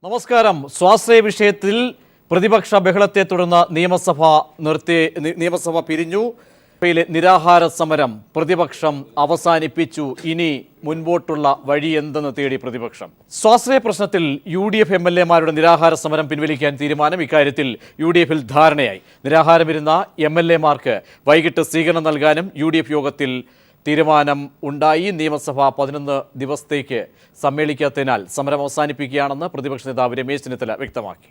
നമസ്കാരം. സ്വാശ്രയ വിഷയത്തിൽ പ്രതിപക്ഷ ബഹളത്തെ തുടർന്ന് നിയമസഭ പിരിഞ്ഞു. നിരാഹാര സമരം പ്രതിപക്ഷം അവസാനിപ്പിച്ചു. ഇനി മുൻപോട്ടുള്ള വഴി എന്തെന്ന് തേടി പ്രതിപക്ഷം. സ്വാശ്രയ പ്രശ്നത്തിൽ UDF MLA-മാരുടെ നിരാഹാര സമരം പിൻവലിക്കാൻ തീരുമാനം. ഇക്കാര്യത്തിൽ UDF-ൽ ധാരണയായി. നിരാഹാരമിരുന്ന MLA-മാർക്ക് വൈകിട്ട് സ്വീകരണം നൽകാനും UDF യോഗത്തിൽ തീരുമാനം ഉണ്ടായി. നിയമസഭ 11 ദിവസത്തേക്ക് സമ്മേളിക്കാത്തതിനാൽ സമരം അവസാനിപ്പിക്കുകയാണെന്ന് പ്രതിപക്ഷ നേതാവ് രമേശ് ചെന്നിത്തല വ്യക്തമാക്കി.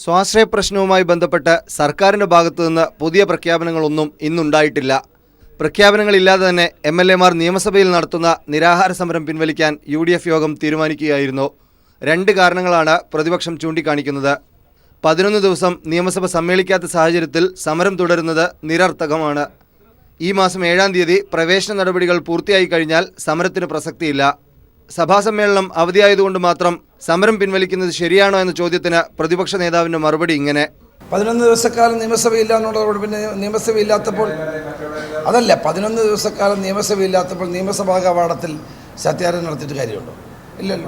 സ്വാശ്രയ പ്രശ്നവുമായി ബന്ധപ്പെട്ട് സർക്കാരിൻ്റെ ഭാഗത്തുനിന്ന് പുതിയ പ്രഖ്യാപനങ്ങളൊന്നും ഇന്നുണ്ടായിട്ടില്ല. പ്രഖ്യാപനങ്ങളില്ലാതെ തന്നെ MLA-മാർ നിയമസഭയിൽ നടത്തുന്ന നിരാഹാര സമരം പിൻവലിക്കാൻ UDF യോഗം തീരുമാനിക്കുകയായിരുന്നു. 2 കാരണങ്ങളാണ് പ്രതിപക്ഷം ചൂണ്ടിക്കാണിക്കുന്നത്. 11 ദിവസം നിയമസഭ സമ്മേളിക്കാത്ത സാഹചര്യത്തിൽ സമരം തുടരുന്നത് നിരർത്ഥകമാണ്. ഈ മാസം 7-ാം തീയതി പ്രവേശന നടപടികൾ പൂർത്തിയായി കഴിഞ്ഞാൽ സമരത്തിന് പ്രസക്തിയില്ല. സഭാസമ്മേളനം അവധിയായതുകൊണ്ട് മാത്രം സമരം പിൻവലിക്കുന്നത് ശരിയാണോ എന്ന ചോദ്യത്തിന് പ്രതിപക്ഷ നേതാവിൻ്റെ മറുപടി ഇങ്ങനെ: 11 ദിവസക്കാലം നിയമസഭയില്ല എന്നുള്ളത് പിന്നെ നിയമസഭയില്ലാത്തപ്പോൾ 11 ദിവസക്കാലം നിയമസഭയില്ലാത്തപ്പോൾ നിയമസഭാ കവാടത്തിൽ സത്യാഗ്രഹം നടത്തിയിട്ട് കാര്യമുണ്ടോ? ഇല്ലല്ലോ.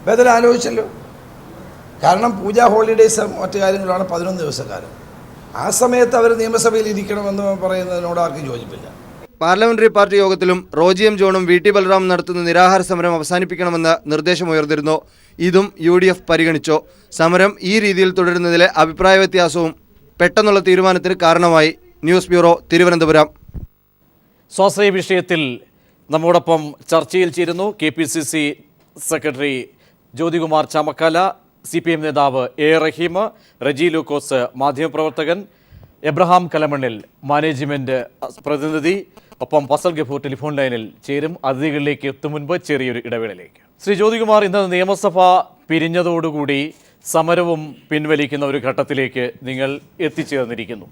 ബദൽ ആലോചിച്ചല്ലോ. കാരണം പൂജാ ഹോളിഡേയ്സ് മറ്റു കാര്യങ്ങളാണ് 11 ദിവസക്കാലം. ആ സമയത്ത് അവർ നിയമസഭയിൽ ഇരിക്കണമെന്ന് പറയുന്നതിനോട് ആർക്കും യോജിപ്പില്ല. പാർലമെന്ററി പാർട്ടി യോഗത്തിലും റോജി എം ജോണും VT ബൽറാം നടത്തുന്ന നിരാഹാര സമരം അവസാനിപ്പിക്കണമെന്ന് നിർദ്ദേശമുയർന്നിരുന്നു. ഇതും UDF പരിഗണിച്ചു. സമരം ഈ രീതിയിൽ തുടരുന്നതിലെ അഭിപ്രായ വ്യത്യാസവും പെട്ടെന്നുള്ള തീരുമാനത്തിന് കാരണമായി. News bureau, Thiruvananthapuram. സ്വാശ്രയ വിഷയത്തിൽ നമ്മോടൊപ്പം ചർച്ചയിൽ ചേരുന്നു KPCC secretary Jyothikumar Chamakkala, CPM നേതാവ് A. റഹീം, റജി ലൂക്കോസ് മാധ്യമപ്രവർത്തകൻ, എബ്രഹാം കലമണ്ണിൽ മാനേജ്മെന്റ് പ്രതിനിധി, ഒപ്പം ഫസൽ ഗഫൂർ ടെലിഫോൺ ലൈനിൽ ചേരും. അതിഥികളിലേക്ക് എത്തും മുൻപ് ചെറിയൊരു ഇടവേളയിലേക്ക്. ശ്രീ ജ്യോതികുമാർ, ഇന്ന് നിയമസഭ പിരിഞ്ഞതോടുകൂടി സമരവും പിൻവലിക്കുന്ന ഒരു ഘട്ടത്തിലേക്ക് നിങ്ങൾ എത്തിച്ചേർന്നിരിക്കുന്നു.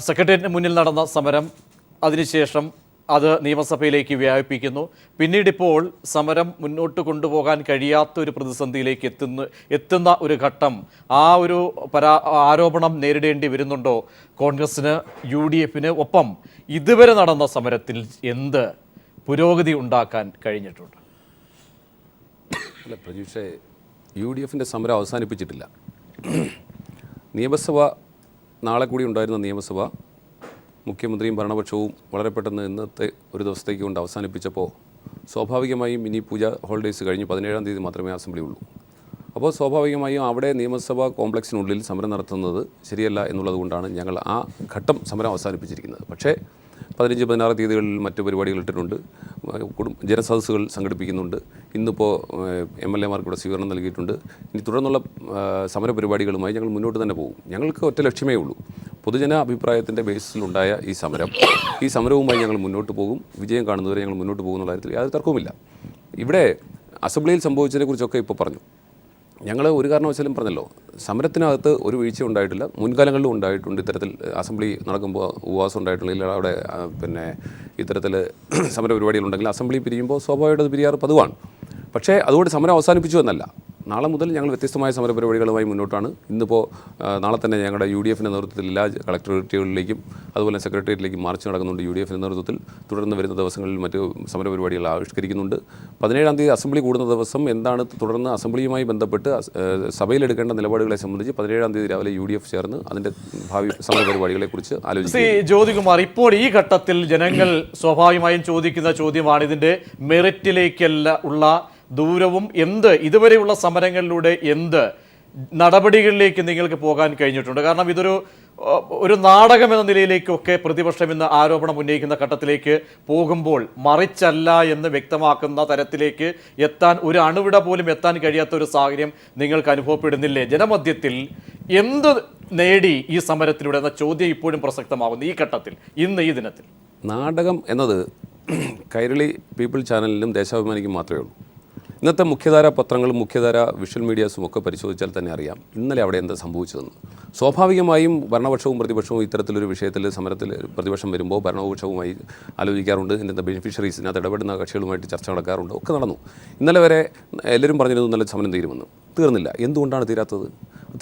സെക്രട്ടേറിയറ്റിന് മുന്നിൽ നടന്ന സമരം, അതിനുശേഷം അത് നിയമസഭയിലേക്ക് വ്യാപിപ്പിക്കുന്നു. പിന്നീടിപ്പോൾ സമരം മുന്നോട്ട് കൊണ്ടുപോകാൻ കഴിയാത്തൊരു പ്രതിസന്ധിയിലേക്ക് എത്തുന്ന ഒരു ഘട്ടം. ആ ഒരു ആരോപണം നേരിടേണ്ടി വരുന്നുണ്ടോ കോൺഗ്രസിന്, UDF-ന്? ഒപ്പം ഇതുവരെ നടന്ന സമരത്തിൽ എന്ത് പുരോഗതി ഉണ്ടാക്കാൻ കഴിഞ്ഞിട്ടുണ്ട്? അല്ല പ്രതീക്ഷ, UDF-ൻ്റെ സമരം അവസാനിപ്പിച്ചിട്ടില്ല. നിയമസഭ നാളെ കൂടി ഉണ്ടായിരുന്ന നിയമസഭ മുഖ്യമന്ത്രിയും ഭരണപക്ഷവും വളരെ പെട്ടെന്ന് ഇന്നത്തെ ഒരു ദിവസത്തേക്ക് കൊണ്ട് അവസാനിപ്പിച്ചപ്പോൾ സ്വാഭാവികമായും ഇനി പൂജ ഹോളിഡേയ്സ് കഴിഞ്ഞ് 17-ാം തീയതി മാത്രമേ അസംബ്ലി ഉള്ളൂ. അപ്പോൾ സ്വാഭാവികമായും അവിടെ നിയമസഭാ കോംപ്ലക്സിനുള്ളിൽ സമരം നടത്തുന്നത് ശരിയല്ല എന്നുള്ളത് കൊണ്ടാണ് ഞങ്ങൾ ആ ഘട്ടം സമരം അവസാനിപ്പിച്ചിരിക്കുന്നത്. പക്ഷേ 15-16 തീയതികളിൽ മറ്റ് പരിപാടികൾ ഇട്ടിട്ടുണ്ട്. ജനസദസ്സുകൾ സംഘടിപ്പിക്കുന്നുണ്ട്. ഇന്നിപ്പോൾ MLA-മാർക്ക് ഇവിടെ സ്വീകരണം നൽകിയിട്ടുണ്ട്. ഇനി തുടർന്നുള്ള സമരപരിപാടികളുമായി ഞങ്ങൾ മുന്നോട്ട് തന്നെ പോകും. ഞങ്ങൾക്ക് ഒറ്റ ലക്ഷ്യമേ ഉള്ളൂ: പൊതുജന അഭിപ്രായത്തിൻ്റെ ബേസിലുണ്ടായ ഈ സമരവുമായി ഞങ്ങൾ മുന്നോട്ട് പോകും. വിജയം കാണുന്നവരെ ഞങ്ങൾ മുന്നോട്ട് പോകുന്ന കാര്യത്തിൽ യാതൊരു തർക്കവുമില്ല. ഇവിടെ അസംബ്ലിയിൽ സംഭവിച്ചതിനെക്കുറിച്ചൊക്കെ ഇപ്പോൾ പറഞ്ഞു. ഞങ്ങൾ ഒരു കാരണവശാലും പറഞ്ഞല്ലോ, സമരത്തിനകത്ത് ഒരു വീഴ്ച ഉണ്ടായിട്ടില്ല. മുൻകാലങ്ങളിലും ഉണ്ടായിട്ടുണ്ട്. ഇത്തരത്തിൽ അസംബ്ലി നടക്കുമ്പോൾ ഉപവാസം ഉണ്ടായിട്ടുണ്ടെങ്കിൽ അവിടെ ഇത്തരത്തിൽ സമരപരിപാടികളുണ്ടെങ്കിൽ അസംബ്ലി പിരിയുമ്പോൾ സ്വാഭാവികമായിട്ട് അത് പിരിയാറ് പതിവാണ്. പക്ഷേ അതുകൊണ്ട് സമരം അവസാനിപ്പിച്ചു എന്നല്ല. നാളെ മുതൽ ഞങ്ങൾ വ്യത്യസ്തമായ സമരപരിപാടികളുമായി മുന്നോട്ടാണ്. ഇന്നിപ്പോൾ നാളെ തന്നെ ഞങ്ങളുടെ UDF-ൻ്റെ നേതൃത്വത്തിൽ എല്ലാ കളക്ടറേറ്റുകളിലേക്കും അതുപോലെ സെക്രട്ടേറിയറ്റിലേക്കും മാർച്ച് നടക്കുന്നുണ്ട്. UDF-ൻ്റെ നേതൃത്വത്തിൽ തുടർന്ന് വരുന്ന ദിവസങ്ങളിൽ മറ്റ് സമരപരിപാടികൾ ആവിഷ്കരിക്കുന്നുണ്ട്. 17-ാം തീയതി അസംബ്ലി കൂടുന്ന ദിവസം എന്താണ് തുടർന്ന് അസംബ്ലിയുമായി ബന്ധപ്പെട്ട് സഭയിലെടുക്കേണ്ട നിലപാടുകളെ സംബന്ധിച്ച് 17-ാം തീയതി രാവിലെ UDF ചേർന്ന് അതിൻ്റെ ഭാവി സമരപരിപാടികളെക്കുറിച്ച് ആലോചിക്കും. ജ്യോതികുമാർ, ഇപ്പോൾ ഈ ഘട്ടത്തിൽ ജനങ്ങൾ സ്വാഭാവികമായും ചോദിക്കുന്ന ചോദ്യമാണ് ഇതിൻ്റെ മെറിറ്റിലേക്കല്ല ഉള്ള ദൂരവും ഇതുവരെയുള്ള സമരങ്ങളിലൂടെ നടപടികളിലേക്ക് നിങ്ങൾക്ക് പോകാൻ കഴിഞ്ഞിട്ടുണ്ട്? കാരണം ഇതൊരു നാടകം എന്ന നിലയിലേക്കൊക്കെ പ്രതിപക്ഷം ഇന്ന് ആരോപണം ഉന്നയിക്കുന്ന ഘട്ടത്തിലേക്ക് പോകുമ്പോൾ മറിച്ചല്ല എന്ന് വ്യക്തമാക്കുന്ന തരത്തിലേക്ക് എത്താൻ ഒരു അണുവിട പോലും എത്താൻ കഴിയാത്ത ഒരു സാഹചര്യം നിങ്ങൾക്ക് അനുഭവപ്പെടുന്നില്ലേ? ജനമധ്യത്തിൽ എന്ത് നേടി ഈ സമരത്തിലൂടെ എന്ന ചോദ്യം ഇപ്പോഴും പ്രസക്തമാകുന്നു ഈ ഘട്ടത്തിൽ, ഈ ദിനത്തിൽ. നാടകം എന്നത് കൈരളി പീപ്പിൾ ചാനലിലും ദേശാഭിമാനിക്കും മാത്രമേ ഉള്ളൂ. ഇന്നത്തെ മുഖ്യധാര പത്രങ്ങളും മുഖ്യധാര വിഷ്വൽ മീഡിയാസും ഒക്കെ പരിശോധിച്ചാൽ തന്നെ അറിയാം ഇന്നലെ അവിടെ എന്താ സംഭവിച്ചതെന്ന്. സ്വാഭാവികമായും ഭരണപക്ഷവും പ്രതിപക്ഷവും ഇത്തരത്തിലൊരു വിഷയത്തിൽ സമരത്തിൽ പ്രതിപക്ഷം വരുമ്പോൾ ഭരണപക്ഷവുമായി ആലോചിക്കാറുണ്ട്. ഇതിൻ്റെ ബെനിഫിഷ്യറീസ്, ഇതിനകത്ത് ഇടപെടുന്ന കക്ഷികളുമായിട്ട് ചർച്ച നടക്കാറുണ്ട്, ഒക്കെ നടന്നു. ഇന്നലെ വരെ എല്ലാവരും പറഞ്ഞിരുന്നു ഇന്നലെ സമരം തീരുമെന്ന്. തീർന്നില്ല. എന്തുകൊണ്ടാണ്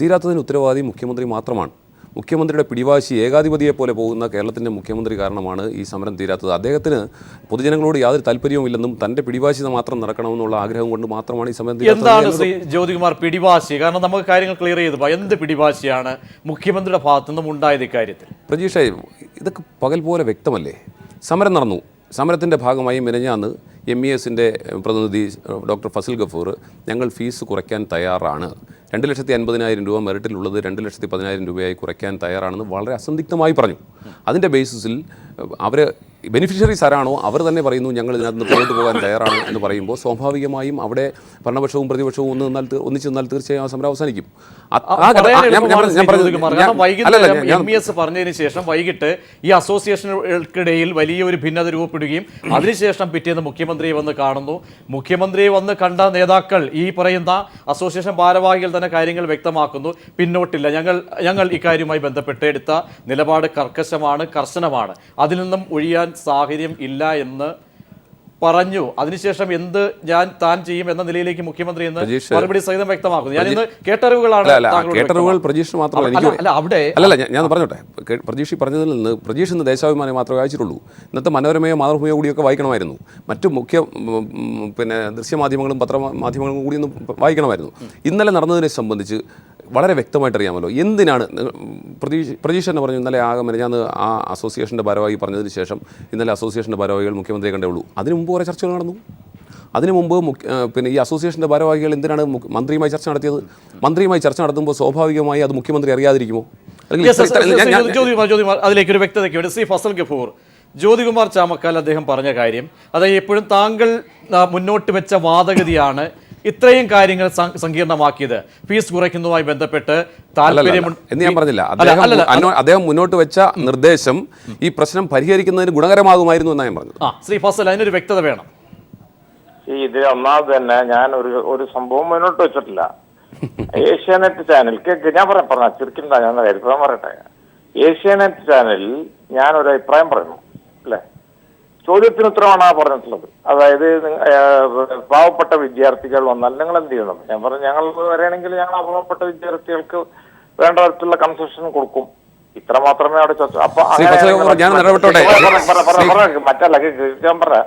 തീരാത്തതിന് ഉത്തരവാദി മുഖ്യമന്ത്രി മാത്രമാണ്. മുഖ്യമന്ത്രിയുടെ പിടിവാശി ഏകാധിപതിയെ പോലെ പോകുന്ന കേരളത്തിൻ്റെ മുഖ്യമന്ത്രി കാരണമാണ് ഈ സമരം തീരാത്തത്. അദ്ദേഹത്തിന് പൊതുജനങ്ങളോട് യാതൊരു താല്പര്യവുമില്ലെന്നും തൻ്റെ പിടിവാശി മാത്രം നടക്കണമെന്നുള്ള ആഗ്രഹം കൊണ്ട് മാത്രമാണ് ഈ സമരം തീരാത്തത്. എന്താണ് ശ്രീ ജ്യോതികുമാർ പിടിവാശി? കാരണം നമുക്ക് കാര്യങ്ങൾ ക്ലിയർ ചെയ്തു എന്ത് പിടിവാശിയാണ് മുഖ്യമന്ത്രിയുടെ ഭാഗത്തു നിന്നും ഉണ്ടായത് ഇക്കാര്യത്തിൽ? പ്രജീഷേ, ഇതൊക്കെ പകൽ പോലെ വ്യക്തമല്ലേ? സമരം നടന്നു. സമരത്തിൻ്റെ ഭാഗമായി മിനിഞ്ഞാന്ന് MESൻ്റെ പ്രതിനിധി ഡോക്ടർ ഫസൽ ഗഫൂർ ഞങ്ങൾ ഫീസ് കുറയ്ക്കാൻ തയ്യാറാണ്, 2,50,000 രൂപ മെറിറ്റിലുള്ളത് 2,10,000 രൂപയായി കുറയ്ക്കാൻ തയ്യാറാണെന്ന് വളരെ അസന്ദിഗ്ധമായി പറഞ്ഞു. അതിൻ്റെ ബേസിസിൽ അവർ ബെനിഫിഷ്യറീസ് ആരാണോ അവർ തന്നെ പറയുന്നു ഞങ്ങൾ ഇതിനകത്ത് മുന്നോട്ട് പോകാൻ തയ്യാറാണ് എന്ന് പറയുമ്പോൾ സ്വാഭാവികമായും അവിടെ ഭരണപക്ഷവും പ്രതിപക്ഷവും ഒന്നിച്ച് നിന്നാൽ തീർച്ചയായും ആ സമരം അവസാനിക്കും. പറഞ്ഞതിന് ശേഷം വൈകിട്ട് ഈ അസോസിയേഷനുകൾക്കിടയിൽ വലിയൊരു ഭിന്നത രൂപപ്പെടുകയും അതിനുശേഷം പിറ്റേന്ന് മുഖ്യമന്ത്രിയെ വന്ന് കാണുന്നു. മുഖ്യമന്ത്രിയെ വന്ന് കണ്ട നേതാക്കൾ ഈ പറയുന്ന അസോസിയേഷൻ ഭാരവാഹികൾ തന്നെ കാര്യങ്ങൾ വ്യക്തമാക്കുന്നു. പിന്നോട്ടില്ല, ഞങ്ങൾ ഇക്കാര്യവുമായി ബന്ധപ്പെട്ട് എടുത്ത നിലപാട് കർശനമാണ്, അതിൽ നിന്നും ഒഴിയാൻ സാഹചര്യം ഇല്ല എന്ന് പറഞ്ഞു. അതിനുശേഷം താൻ ചെയ്യും എന്ന നിലയിലേക്ക് മുഖ്യമന്ത്രി എന്ന് മറുപടി സഹിതം വ്യക്തമാക്കുന്നു. ഞാൻ ഇന്ന് കേട്ടറിവുകളാണ്. പ്രജീഷ് മാത്രമല്ല അവിടെ ഞാൻ പറഞ്ഞോട്ടെ, പ്രജീഷ് പറഞ്ഞതിൽ നിന്ന് പ്രജീഷ് ഇന്ന് ദേശാഭിമാനി മാത്രമേ വായിച്ചിട്ടുള്ളൂ. ഇന്നത്തെ മനോരമയോ മാതൃഭൂമിയോ കൂടിയൊക്കെ വായിക്കണമായിരുന്നു. മറ്റു ദൃശ്യമാധ്യമങ്ങളും പത്രമാധ്യമങ്ങളും കൂടി ഒന്ന് വായിക്കണമായിരുന്നു. ഇന്നലെ നടന്നതിനെ സംബന്ധിച്ച് വളരെ വ്യക്തമായിട്ടറിയാമല്ലോ. എന്തിനാണ് പ്രജീഷ് തന്നെ പറഞ്ഞു ഇന്നലെ ഞാൻ ആ അസോസിയേഷൻ്റെ ഭാരവാഹി പറഞ്ഞതിന് ശേഷം ഇന്നലെ അസോസിയേഷൻ്റെ ഭാരവാഹികൾ മുഖ്യമന്ത്രിയെ കണ്ടേ ഉള്ളൂ. അതിനു മുമ്പ് കുറേ ചർച്ചകൾ നടന്നു. അതിനു മുമ്പ് ഈ അസോസിയേഷൻ്റെ ഭാരവാഹികൾ എന്തിനാണ് മന്ത്രിയുമായി ചർച്ച നടത്തിയത്? മന്ത്രിയുമായി ചർച്ച നടത്തുമ്പോൾ സ്വാഭാവികമായി അത് മുഖ്യമന്ത്രി അറിയാതിരിക്കുമോ? അതിലേക്കൊരു വ്യക്തതയ്ക്ക് വേണ്ടി ശ്രീ ഫസൽ ഗഫൂർ, ജ്യോതികുമാർ ചാമക്കാൽ അദ്ദേഹം പറഞ്ഞ കാര്യം, അതായത് എപ്പോഴും താങ്കൾ മുന്നോട്ട് വെച്ച വാദഗതിയാണ് ഇത്രയും കാര്യങ്ങൾ സങ്കീർണമാക്കിയത്. ഫീസ് കുറയ്ക്കുന്നതുമായി ബന്ധപ്പെട്ട് എന്ന് ഞാൻ പറഞ്ഞില്ല. അദ്ദേഹം മുന്നോട്ട് വെച്ച നിർദ്ദേശം ഈ പ്രശ്നം പരിഹരിക്കുന്നതിന് ഗുണകരമാകുമായിരുന്നു എന്നാണ് ഞാൻ പറഞ്ഞത്. ശ്രീ ഫസൽ, അതിനൊരു വ്യക്തത വേണം. ഇത് ഒന്നാമത് തന്നെ ഞാൻ ഒരു സംഭവം മുന്നോട്ട് വെച്ചിട്ടില്ല. ഏഷ്യാനെറ്റ് ചാനൽ ഞാൻ പറഞ്ഞ ചുരുക്കില്ല, ഞാൻ അഭിപ്രായം പറയട്ടെ. ഏഷ്യാനെറ്റ് ചാനലിൽ ഞാൻ ഒരു അഭിപ്രായം പറയുന്നു അല്ലെ, ചോദ്യത്തിന് ഉത്തരമാണ് പറഞ്ഞിട്ടുള്ളത്. അതായത് പാവപ്പെട്ട വിദ്യാർത്ഥികൾ വന്നാൽ നിങ്ങൾ എന്ത് ചെയ്യണം? ഞാൻ പറഞ്ഞു ഞങ്ങൾ വരികയാണെങ്കിൽ ഞങ്ങൾ പാവപ്പെട്ട വിദ്യാർത്ഥികൾക്ക് വേണ്ട തരത്തിലുള്ള കൺസെഷൻ കൊടുക്കും. ഇത്ര മാത്രമേ അവിടെ ചർച്ച. അപ്പൊ മറ്റല്ല ഞാൻ പറഞ്ഞ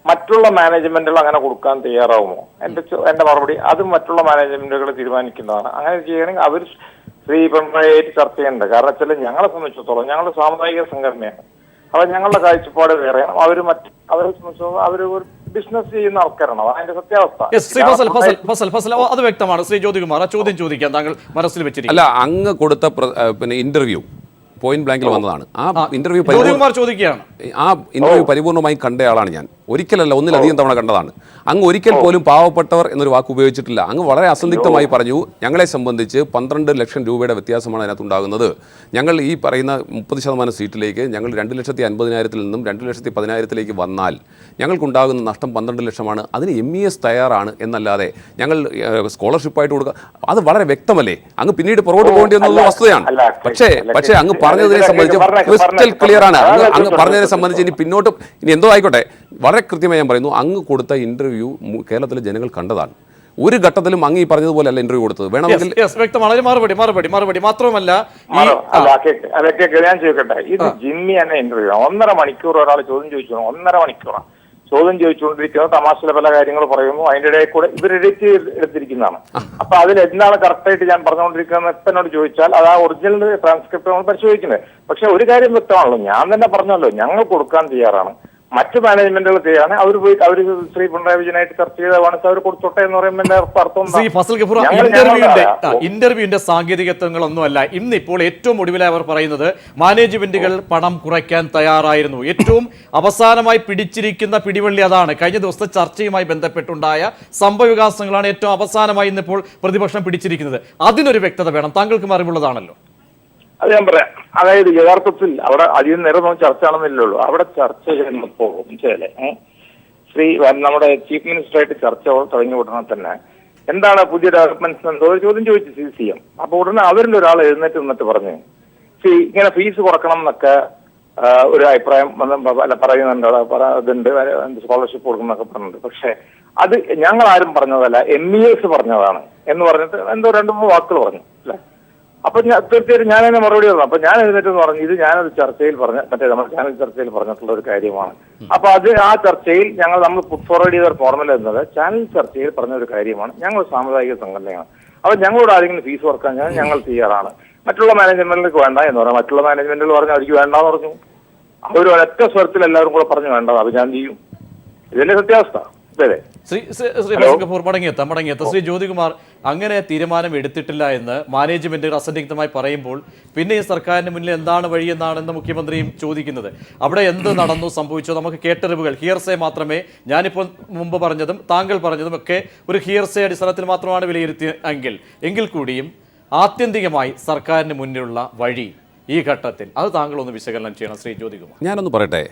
മറ്റുള്ള മാനേജ്മെന്റുകൾ അങ്ങനെ കൊടുക്കാൻ തയ്യാറാവുമോ? എന്റെ മറുപടി അത് മറ്റുള്ള മാനേജ്മെന്റുകൾ തീരുമാനിക്കുന്നതാണ്. അങ്ങനെ ചെയ്യണമെങ്കിൽ അവർ ശ്രീ പിണറായിട്ട് ചർച്ച ചെയ്യേണ്ടത്. കാരണം വെച്ചാൽ ഞങ്ങളെ സംബന്ധിച്ചിടത്തോളം ഞങ്ങളുടെ സാമുദായിക സംഘടനയാണ്. അപ്പൊ ഞങ്ങളുടെ കാഴ്ചപ്പാട് വേറെയാണ്. അവരെ സംബന്ധിച്ചിടത്തോളം അവർ ഒരു ബിസിനസ് ചെയ്യുന്ന ആൾക്കാരാണ്. അതിന്റെ സത്യാവസ്ഥ അത് വ്യക്തമാണ്. ശ്രീ ജ്യോതികുമാർ, ചോദ്യം ചോദിക്കാൻ താങ്കൾ മനസ്സിൽ വെച്ചിരിക്കും. അല്ല, അങ്ങ് കൊടുത്ത ഇന്റർവ്യൂ പോയിന്റ് ബ്ലാങ്കിൽ വന്നതാണ്. ആ ഇന്റർവ്യൂ പരിപൂർണമായി കണ്ടയാളാണ് ഞാൻ. ഒരിക്കലല്ല, ഒന്നിലധികം തവണ കണ്ടതാണ്. അങ്ങ് ഒരിക്കൽ പോലും പാവപ്പെട്ടവർ എന്നൊരു വാക്ക് ഉപയോഗിച്ചിട്ടില്ല. അങ്ങ് വളരെ അസന്ദിഗ്ധമായി പറഞ്ഞു ഞങ്ങളെ സംബന്ധിച്ച് 12 ലക്ഷം രൂപയുടെ വ്യത്യാസമാണ് അതിനകത്തുണ്ടാകുന്നത്. ഞങ്ങൾ ഈ പറയുന്ന 30% സീറ്റിലേക്ക് ഞങ്ങൾ 2,50,000 നിന്നും 2,10,000 വന്നാൽ ഞങ്ങൾക്കുണ്ടാകുന്ന നഷ്ടം 12 ലക്ഷമാണ്. അതിന് MES തയ്യാറാണ് എന്നല്ലാതെ ഞങ്ങൾ സ്കോളർഷിപ്പായിട്ട് കൊടുക്കുക, അത് വളരെ വ്യക്തമല്ലേ? അങ്ങ് പിന്നീട് പുറകോട്ട് പോകേണ്ടി വന്നുള്ള വസ്തുതയാണ്. പക്ഷേ അങ്ങ് പറഞ്ഞതിനെ സംബന്ധിച്ച് ക്രിസ്റ്റൽ ക്ലിയർ ആണ്. അങ്ങ് പറഞ്ഞതിനെ സംബന്ധിച്ച് ഇനി എന്തോ ആയിക്കോട്ടെ, വളരെ കൃത്യമായി ഞാൻ പറയുന്നു, അങ്ങ് കൊടുത്ത ഇന്റർവ്യൂ കേരളത്തിലെ ജനങ്ങൾ കണ്ടതാണ്. ഒരു ഘട്ടത്തിലും അങ്ങ് ഈ പറഞ്ഞതുപോലെ അല്ല ഇന്റർവ്യൂ കൊടുത്തത്. വേണമെങ്കിൽ മറുപടി മാത്രമല്ല ഞാൻ ചോദിക്കട്ടെ, ഇത് ജിമ്മി എന്നെ ഇന്റർവ്യൂ 1.5 മണിക്കൂർ ഒരാൾ ചോദ്യം ചോദിച്ചു. 1.5 മണിക്കൂറാണ് ചോദ്യം ചോദിച്ചുകൊണ്ടിരിക്കുന്നത്. തമാശയിലെ പല കാര്യങ്ങൾ പറയുന്നു. അതിന്റെ ഇടയിൽ കൂടെ ഇവർ എഡിറ്റ് എടുത്തിരിക്കുന്നതാണ്. അപ്പൊ അതിൽ എന്താണ് കറക്റ്റായിട്ട് ഞാൻ പറഞ്ഞുകൊണ്ടിരിക്കുന്നത് ഇപ്പൊ എന്നോട് ചോദിച്ചാൽ അത് ആ ഒറിജിനൽ ട്രാൻസ്ക്രിപ്റ്റ് നമ്മൾ പരിശോധിക്കുന്നത്. പക്ഷെ ഒരു കാര്യം വ്യക്തമാണല്ലോ, ഞാൻ തന്നെ പറഞ്ഞല്ലോ ഞങ്ങൾ കൊടുക്കാൻ തയ്യാറാണ്. മറ്റു മാനേജ്മെന്റുകൾ ചെയ്യാണ് അവർ ശ്രീ പിണറായി വിജയനായിട്ട് ചർച്ച ചെയ്തതാണ് അവർ കൊടുത്തോട്ടെ എന്ന് പറയുമ്പോൾ ഇന്റർവ്യൂവിന്റെ സാങ്കേതികത്വങ്ങളൊന്നുമല്ല. ഇന്നിപ്പോൾ ഏറ്റവും ഒടുവിലായി അവർ പറയുന്നത് മാനേജ്മെന്റുകൾ പണം കുറയ്ക്കാൻ തയ്യാറായിരുന്നു. ഏറ്റവും അവസാനമായി പിടിച്ചിരിക്കുന്ന പിടിവള്ളി അതാണ്. കഴിഞ്ഞ ദിവസത്തെ ചർച്ചയുമായി ബന്ധപ്പെട്ടുണ്ടായ സംഭവവികാസങ്ങളാണ് ഏറ്റവും അവസാനമായി ഇന്നിപ്പോൾ പ്രതിപക്ഷം പിടിച്ചിരിക്കുന്നത്. അതിനൊരു വ്യക്തത വേണം. താങ്കൾക്ക് അറിവുള്ളതാണല്ലോ. അത് ഞാൻ പറയാം. അതായത് യഥാർത്ഥത്തിൽ അവിടെ അധികം നേരം ചർച്ച ആണെന്നില്ലല്ലോ. അവിടെ ചർച്ച ചെയ്യുന്നപ്പോ നമ്മുടെ ചീഫ് മിനിസ്റ്ററായിട്ട് ചർച്ച തുടങ്ങി ഉടനെ തന്നെ എന്താണ് പുതിയ ഡെവലപ്മെന്റ്സ് എന്തോ ചോദ്യം ചോദിച്ചു CM. അപ്പൊ ഉടനെ അവരിൽ ഒരാൾ എഴുന്നേറ്റ് നിന്നിട്ട് പറഞ്ഞു ഇങ്ങനെ ഫീസ് കുറക്കണം എന്നൊക്കെ ഒരു അഭിപ്രായം പറയുന്നുണ്ട്, ഇതുണ്ട്, സ്കോളർഷിപ്പ് കൊടുക്കണം എന്നൊക്കെ പറഞ്ഞിട്ടുണ്ട്. പക്ഷെ അത് ഞങ്ങൾ ആരും പറഞ്ഞതല്ല, MES പറഞ്ഞതാണ് എന്ന് പറഞ്ഞിട്ട് എന്തോ 2-3 വാക്കുകൾ പറഞ്ഞു അല്ലെ. അപ്പൊ തീർച്ചയായിട്ടും ഞാൻ അതിനെ മറുപടി പറഞ്ഞു. അപ്പൊ ഞാൻ എഴുന്നേറ്റ് പറഞ്ഞു ഇത് ഞാനത് ചർച്ചയിൽ നമ്മുടെ ചാനൽ ചർച്ചയിൽ പറഞ്ഞിട്ടുള്ള ഒരു കാര്യമാണ്. അപ്പൊ അത് ആ ചർച്ചയിൽ നമ്മൾ പുട്ട് ഫോർവേഡ് ചെയ്ത ഫോർമുല എന്നത് ചാനൽ ചർച്ചയിൽ പറഞ്ഞ ഒരു കാര്യമാണ്. ഞങ്ങൾ സാമുദായിക സംഘടനയാണ്. അപ്പൊ ഞങ്ങളോട് ആരെങ്കിലും ഫീസ് കുറക്കാൻ ഞങ്ങൾ തയ്യാറാണ്. മറ്റുള്ള മാനേജ്മെന്റിലേക്ക് വേണ്ട എന്ന് പറഞ്ഞു. മറ്റുള്ള മാനേജ്മെന്റുകൾ പറഞ്ഞു അവർക്ക് വേണ്ടാന്ന് പറഞ്ഞു. അവർ ഒരൊറ്റ സ്വരത്തിൽ എല്ലാവരും കൂടെ പറഞ്ഞു വേണ്ടത്. അത് ഞാൻ ചെയ്യും. ഇതിന്റെ സത്യാവസ്ഥ ഇതല്ലേ? ശ്രീ ഫസൽ ഗഫൂർ മടങ്ങിയെത്താം. ശ്രീ ജ്യോതികുമാർ, അങ്ങനെ തീരുമാനം എടുത്തിട്ടില്ല എന്ന് മാനേജ്മെന്റ് അസന്നിഗ്ധമായി പറയുമ്പോൾ പിന്നെ ഈ സർക്കാരിന് മുന്നിൽ എന്താണ് വഴി എന്നാണെന്ന് മുഖ്യമന്ത്രിയും ചോദിക്കുന്നത്. അവിടെ എന്ത് നടന്നു സംഭവിച്ചോ നമുക്ക് കേട്ടറിവുകൾ ഹിയർസേ മാത്രമേ, ഞാനിപ്പോൾ മുമ്പ് പറഞ്ഞതും താങ്കൾ പറഞ്ഞതും ഒക്കെ ഒരു ഹിയർസേ അടിസ്ഥാനത്തിൽ മാത്രമാണ് വിലയിരുത്തിയെങ്കിൽ എങ്കിൽ കൂടിയും ആത്യന്തികമായി സർക്കാരിന് മുന്നിലുള്ള വഴി ഈ ഘട്ടത്തിൽ അത് താങ്കളൊന്ന് വിശകലനം ചെയ്യണം ശ്രീ ജ്യോതികുമാർ. ഞാനൊന്ന് പറയട്ടെ.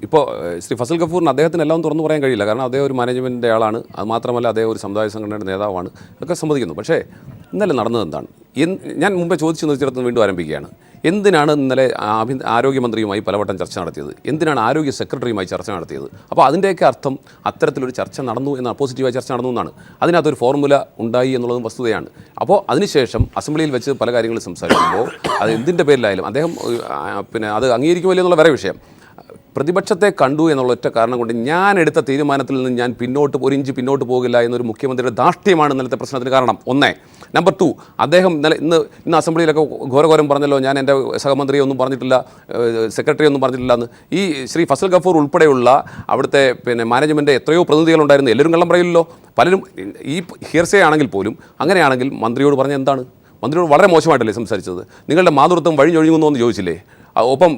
ഇപ്പോൾ ശ്രീ ഫസൽ ഗഫൂറിന് അദ്ദേഹത്തിന് എല്ലാം തുറന്നു പറയാൻ കഴിയില്ല. കാരണം അദ്ദേഹം ഒരു മാനേജ്മെൻറ്റിൻ്റെ ആളാണ്. അത് മാത്രമല്ല അദ്ദേഹം ഒരു സമുദായ സംഘടനയുടെ നേതാവാണ്. ഇതൊക്കെ സമ്മതിക്കുന്നു. പക്ഷേ ഇന്നലെ നടന്നത് എന്താണ്? ഞാൻ മുമ്പേ ചോദിച്ചു നിർത്തിയിടത്ത് വീണ്ടും ആരംഭിക്കുകയാണ്. എന്തിനാണ് ഇന്നലെ ആരോഗ്യമന്ത്രിയുമായി പലവട്ടം ചർച്ച നടത്തിയത്? എന്തിനാണ് ആരോഗ്യ സെക്രട്ടറിയുമായി ചർച്ച നടത്തിയത്? അപ്പോൾ അതിൻ്റെയൊക്കെ അർത്ഥം അത്തരത്തിലൊരു ചർച്ച നടന്നു എന്നാണ്, പോസിറ്റീവായ ചർച്ച നടന്നു എന്നാണ്. അതിനകത്തൊരു ഫോർമുല ഉണ്ടായി എന്നുള്ളതും വസ്തുതയാണ്. അപ്പോൾ അതിനുശേഷം അസംബ്ലിയിൽ വെച്ച് പല കാര്യങ്ങളും സംസാരിക്കുമ്പോൾ അത് എന്തിൻ്റെ പേരിലായാലും അദ്ദേഹം അത് അംഗീകരിക്കുമല്ലോ എന്നുള്ള വേറെ വിഷയം. പ്രതിപക്ഷത്തെ കണ്ടു എന്നുള്ള ഒറ്റ കാരണം കൊണ്ട് ഞാൻ എടുത്ത തീരുമാനത്തിൽ നിന്ന് ഞാൻ ഒരു ഇഞ്ച് പിന്നോട്ട് പോകില്ല എന്നൊരു മുഖ്യമന്ത്രിയുടെ ധാർഷ്ട്യമാണ് ഇന്നലത്തെ പ്രശ്നത്തിന് കാരണം. ഒന്ന്. നമ്പർ 2, അദ്ദേഹം ഇന്ന് അസംബ്ലിയിലൊക്കെ ഘോരഘോരം പറഞ്ഞല്ലോ, ഞാൻ എൻ്റെ സഹമന്ത്രിയെ ഒന്നും പറഞ്ഞിട്ടില്ല, സെക്രട്ടറി ഒന്നും പറഞ്ഞിട്ടില്ല എന്ന്. ഈ ശ്രീ ഫസൽ ഗഫൂർ ഉൾപ്പെടെയുള്ള അവിടുത്തെ മാനേജ്മെൻറ്റ് എത്രയോ പ്രതിനിധികളുണ്ടായിരുന്നു. എല്ലാവരും കള്ളം പറയില്ലല്ലോ. പലരും ഈ ഹിയർസേ ആണെങ്കിൽ പോലും അങ്ങനെയാണെങ്കിൽ മന്ത്രിയോട് പറഞ്ഞ എന്താണ്? മന്ത്രിയോട് വളരെ മോശമായിട്ടല്ലേ സംസാരിച്ചത്? നിങ്ങളുടെ മാതൃത്വം വഴിഞ്ഞൊഴുകുന്നു എന്ന് ചോദിച്ചില്ലേ? ഒപ്പം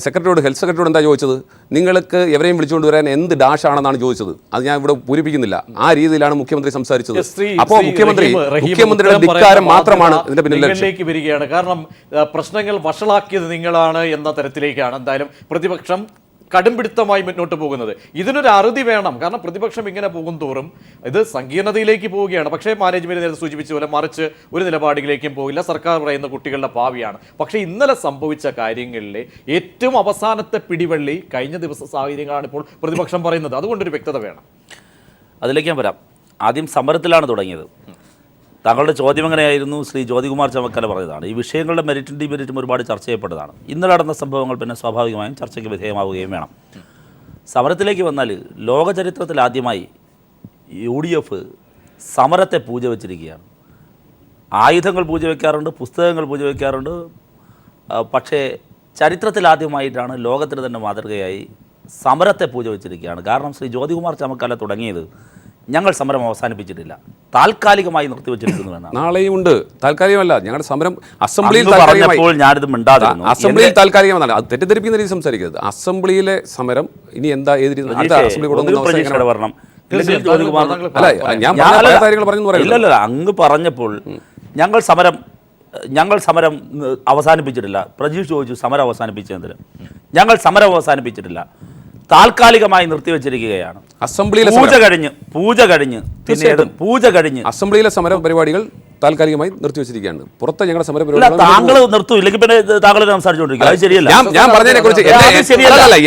സെക്രട്ടറിയോട്, ഹെൽത്ത് സെക്രട്ടറിയോട് എന്താ ചോദിച്ചത്? നിങ്ങൾക്ക് എവരെയും വിളിച്ചുകൊണ്ട് വരാൻ എന്ത് ഡാഷാണെന്നാണ് ചോദിച്ചത്. അത് ഞാൻ ഇവിടെ പൂരിപ്പിക്കുന്നില്ല. ആ രീതിയിലാണ് മുഖ്യമന്ത്രി സംസാരിച്ചത്. അപ്പോൾ മുഖ്യമന്ത്രിയുടെ ധിക്കാരം മാത്രമാണ് ഇതിന്റെ പിന്നിലേക്ക് വരികയാണ്. കാരണം പ്രശ്നങ്ങൾ വഷളാക്കിയത് നിങ്ങളാണ് എന്ന തരത്തിലേക്കാണ് എന്തായാലും പ്രതിപക്ഷം കടുംപിടുത്തമായി മുന്നോട്ട് പോകുന്നത്. ഇതിനൊരു അറുതി വേണം. കാരണം പ്രതിപക്ഷം ഇങ്ങനെ പോകും തോറും ഇത് സങ്കീർണതയിലേക്ക് പോവുകയാണ്. പക്ഷേ മാനേജ്മെന്റ് നേരത്തെ സൂചിപ്പിച്ച പോലെ മറിച്ച് ഒരു നിലപാടിലേക്കും പോകില്ല. സർക്കാർ പറയുന്ന കുട്ടികളുടെ ഭാവിയാണ്. പക്ഷേ ഇന്നലെ സംഭവിച്ച കാര്യങ്ങളിലെ ഏറ്റവും അവസാനത്തെ പിടിവള്ളി കഴിഞ്ഞ ദിവസ സാഹചര്യങ്ങളാണ് ഇപ്പോൾ പ്രതിപക്ഷം പറയുന്നത്. അതുകൊണ്ടൊരു വ്യക്തത വേണം. അതിലേക്ക് ഞാൻ വരാം. ആദ്യം സമരത്തിലാണ് തുടങ്ങിയത്. താങ്കളുടെ ചോദ്യം എങ്ങനെയായിരുന്നു? ശ്രീ ജ്യോതികുമാർ ചമക്കല പറഞ്ഞതാണ്. ഈ വിഷയങ്ങളുടെ മെറിറ്റും ഡിമെറിറ്റും ഒരുപാട് ചർച്ച ചെയ്യപ്പെട്ടതാണ്. ഇന്നലെ നടന്ന സംഭവങ്ങൾ പിന്നെ സ്വാഭാവികമായും ചർച്ചയ്ക്ക് വിധേയമാവുകയും വേണം. സമരത്തിലേക്ക് വന്നാൽ ലോക ചരിത്രത്തിൽ ആദ്യമായി UDF സമരത്തെ പൂജ വച്ചിരിക്കുകയാണ്. ആയുധങ്ങൾ പൂജ വയ്ക്കാറുണ്ട്, പുസ്തകങ്ങൾ പൂജ വയ്ക്കാറുണ്ട്. പക്ഷേ ചരിത്രത്തിൽ ആദ്യമായിട്ടാണ് ലോകത്തിന് തന്നെ മാതൃകയായി സമരത്തെ പൂജ വച്ചിരിക്കുകയാണ്. കാരണം ശ്രീ ജ്യോതികുമാർ ചമക്കല തുടങ്ങിയത് ഞങ്ങൾ സമരം അവസാനിപ്പിച്ചിട്ടില്ല, താൽക്കാലികമായി നിർത്തിവെച്ചിരിക്കുന്നുവെന്നാണ്. നാളെയും ഉണ്ട്. താൽക്കാലികമല്ല, ഞങ്ങളുടെ സമരം അസംബ്ലിയിൽ പറഞ്ഞപ്പോൾ ഞാനിത് മിണ്ടാതിരുന്നു. അസംബ്ലിയിൽ താൽക്കാലികമല്ല, അത് തെറ്റിദ്ധരിപ്പിക്കുന്ന രീതി സംസാരിക്കരുത്. അസംബ്ലിയിലെ സമരം ഇനി എന്താ ഏത് രീതി വരണം. ഇല്ലല്ല, അങ്ങ് പറഞ്ഞപ്പോൾ ഞങ്ങൾ സമരം അവസാനിപ്പിച്ചിട്ടില്ല. പ്രജീഷ് ചോദിച്ചു സമരം അവസാനിപ്പിച്ചതിന്. ഞങ്ങൾ സമരം അവസാനിപ്പിച്ചിട്ടില്ല, താൽക്കാലികമായി നിർത്തിവെച്ചിരിക്കുകയാണ്. അസംബ്ലിയിലെ പൂജ കഴിഞ്ഞ് അസംബ്ലിയിലെ സമര പരിപാടികൾ താൽക്കാലികമായി നിർത്തിവെച്ചിരിക്കുകയാണ്. പുറത്തെ ഞങ്ങളുടെ സമര പരിപാടികൾ താങ്കൾ നിർത്തും, ഇല്ലെങ്കിൽ പിന്നെ താങ്കൾ സംസാരിച്ചുകൊണ്ടിരിക്കുക. അത് ശരിയല്ല. ഞാൻ പറഞ്ഞതിനെ കുറിച്ച്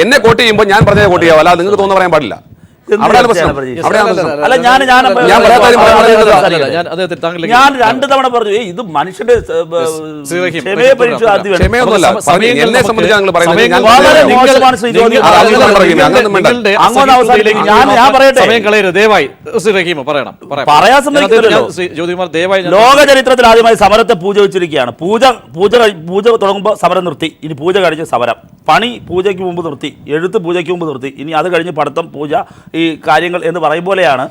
എന്നെ കോട്ട് ചെയ്യുമ്പോൾ ഞാൻ പറഞ്ഞതിനെ കോട്ട് ചെയ്യാം, അല്ല നിങ്ങൾക്ക് തോന്നുന്ന പറയാൻ പാടില്ല. ഞാൻ 2 തവണ പറഞ്ഞു ഇത് മനുഷ്യന്റെ ക്ഷമയെ പരീക്ഷ. ലോക ചരിത്രത്തിൽ ആദ്യമായി സമരത്തെ പൂജ വെച്ചിരിക്കുകയാണ്. പൂജ തുടങ്ങുമ്പോൾ സമരം നിർത്തി, ഇനി പൂജ കഴിഞ്ഞ് സമരം. പണി പൂജയ്ക്ക് മുമ്പ് നിർത്തി, എഴുത്ത് പൂജയ്ക്ക് മുമ്പ് നിർത്തി, ഇനി അത് കഴിഞ്ഞ് പഠിത്തം, പൂജ, ഈ കാര്യങ്ങൾ എന്ന് പറയും പോലെയാണ്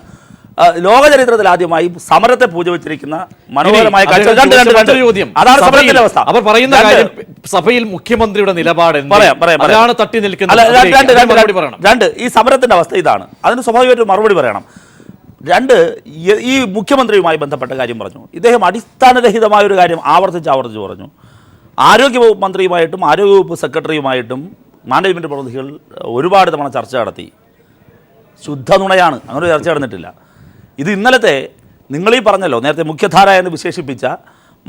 ലോക ചരിത്രത്തിൽ ആദ്യമായി സമരത്തെ പൂജ വെച്ചിരിക്കുന്ന മനോഹരമായ അതാണ് സമരത്തിന്റെ അവസ്ഥ. അവർ പറയുന്ന കാര്യം സഭയിൽ മുഖ്യമന്ത്രിയുടെ നിലപാട് പറയാം തട്ടി നിൽക്കുന്ന. ഈ സമരത്തിന്റെ അവസ്ഥ ഇതാണ്. അതിന് സ്വാഭാവികമായിട്ട് മറുപടി പറയണം. 2, ഈ മുഖ്യമന്ത്രിയുമായി ബന്ധപ്പെട്ട കാര്യം പറഞ്ഞു. ഇദ്ദേഹം അടിസ്ഥാനരഹിതമായ ഒരു കാര്യം ആവർത്തിച്ച് പറഞ്ഞു. ആരോഗ്യവകുപ്പ് മന്ത്രിയുമായിട്ടും ആരോഗ്യവകുപ്പ് സെക്രട്ടറിയുമായിട്ടും മാനേജ്മെൻറ്റ് പ്രതിനിധികൾ ഒരുപാട് തവണ ചർച്ച നടത്തി. ശുദ്ധ നുണയാണ്, അങ്ങനെ ചർച്ച നടന്നിട്ടില്ല. ഇത് ഇന്നലത്തെ നിങ്ങളീ പറഞ്ഞല്ലോ, നേരത്തെ മുഖ്യധാര എന്ന് വിശേഷിപ്പിച്ച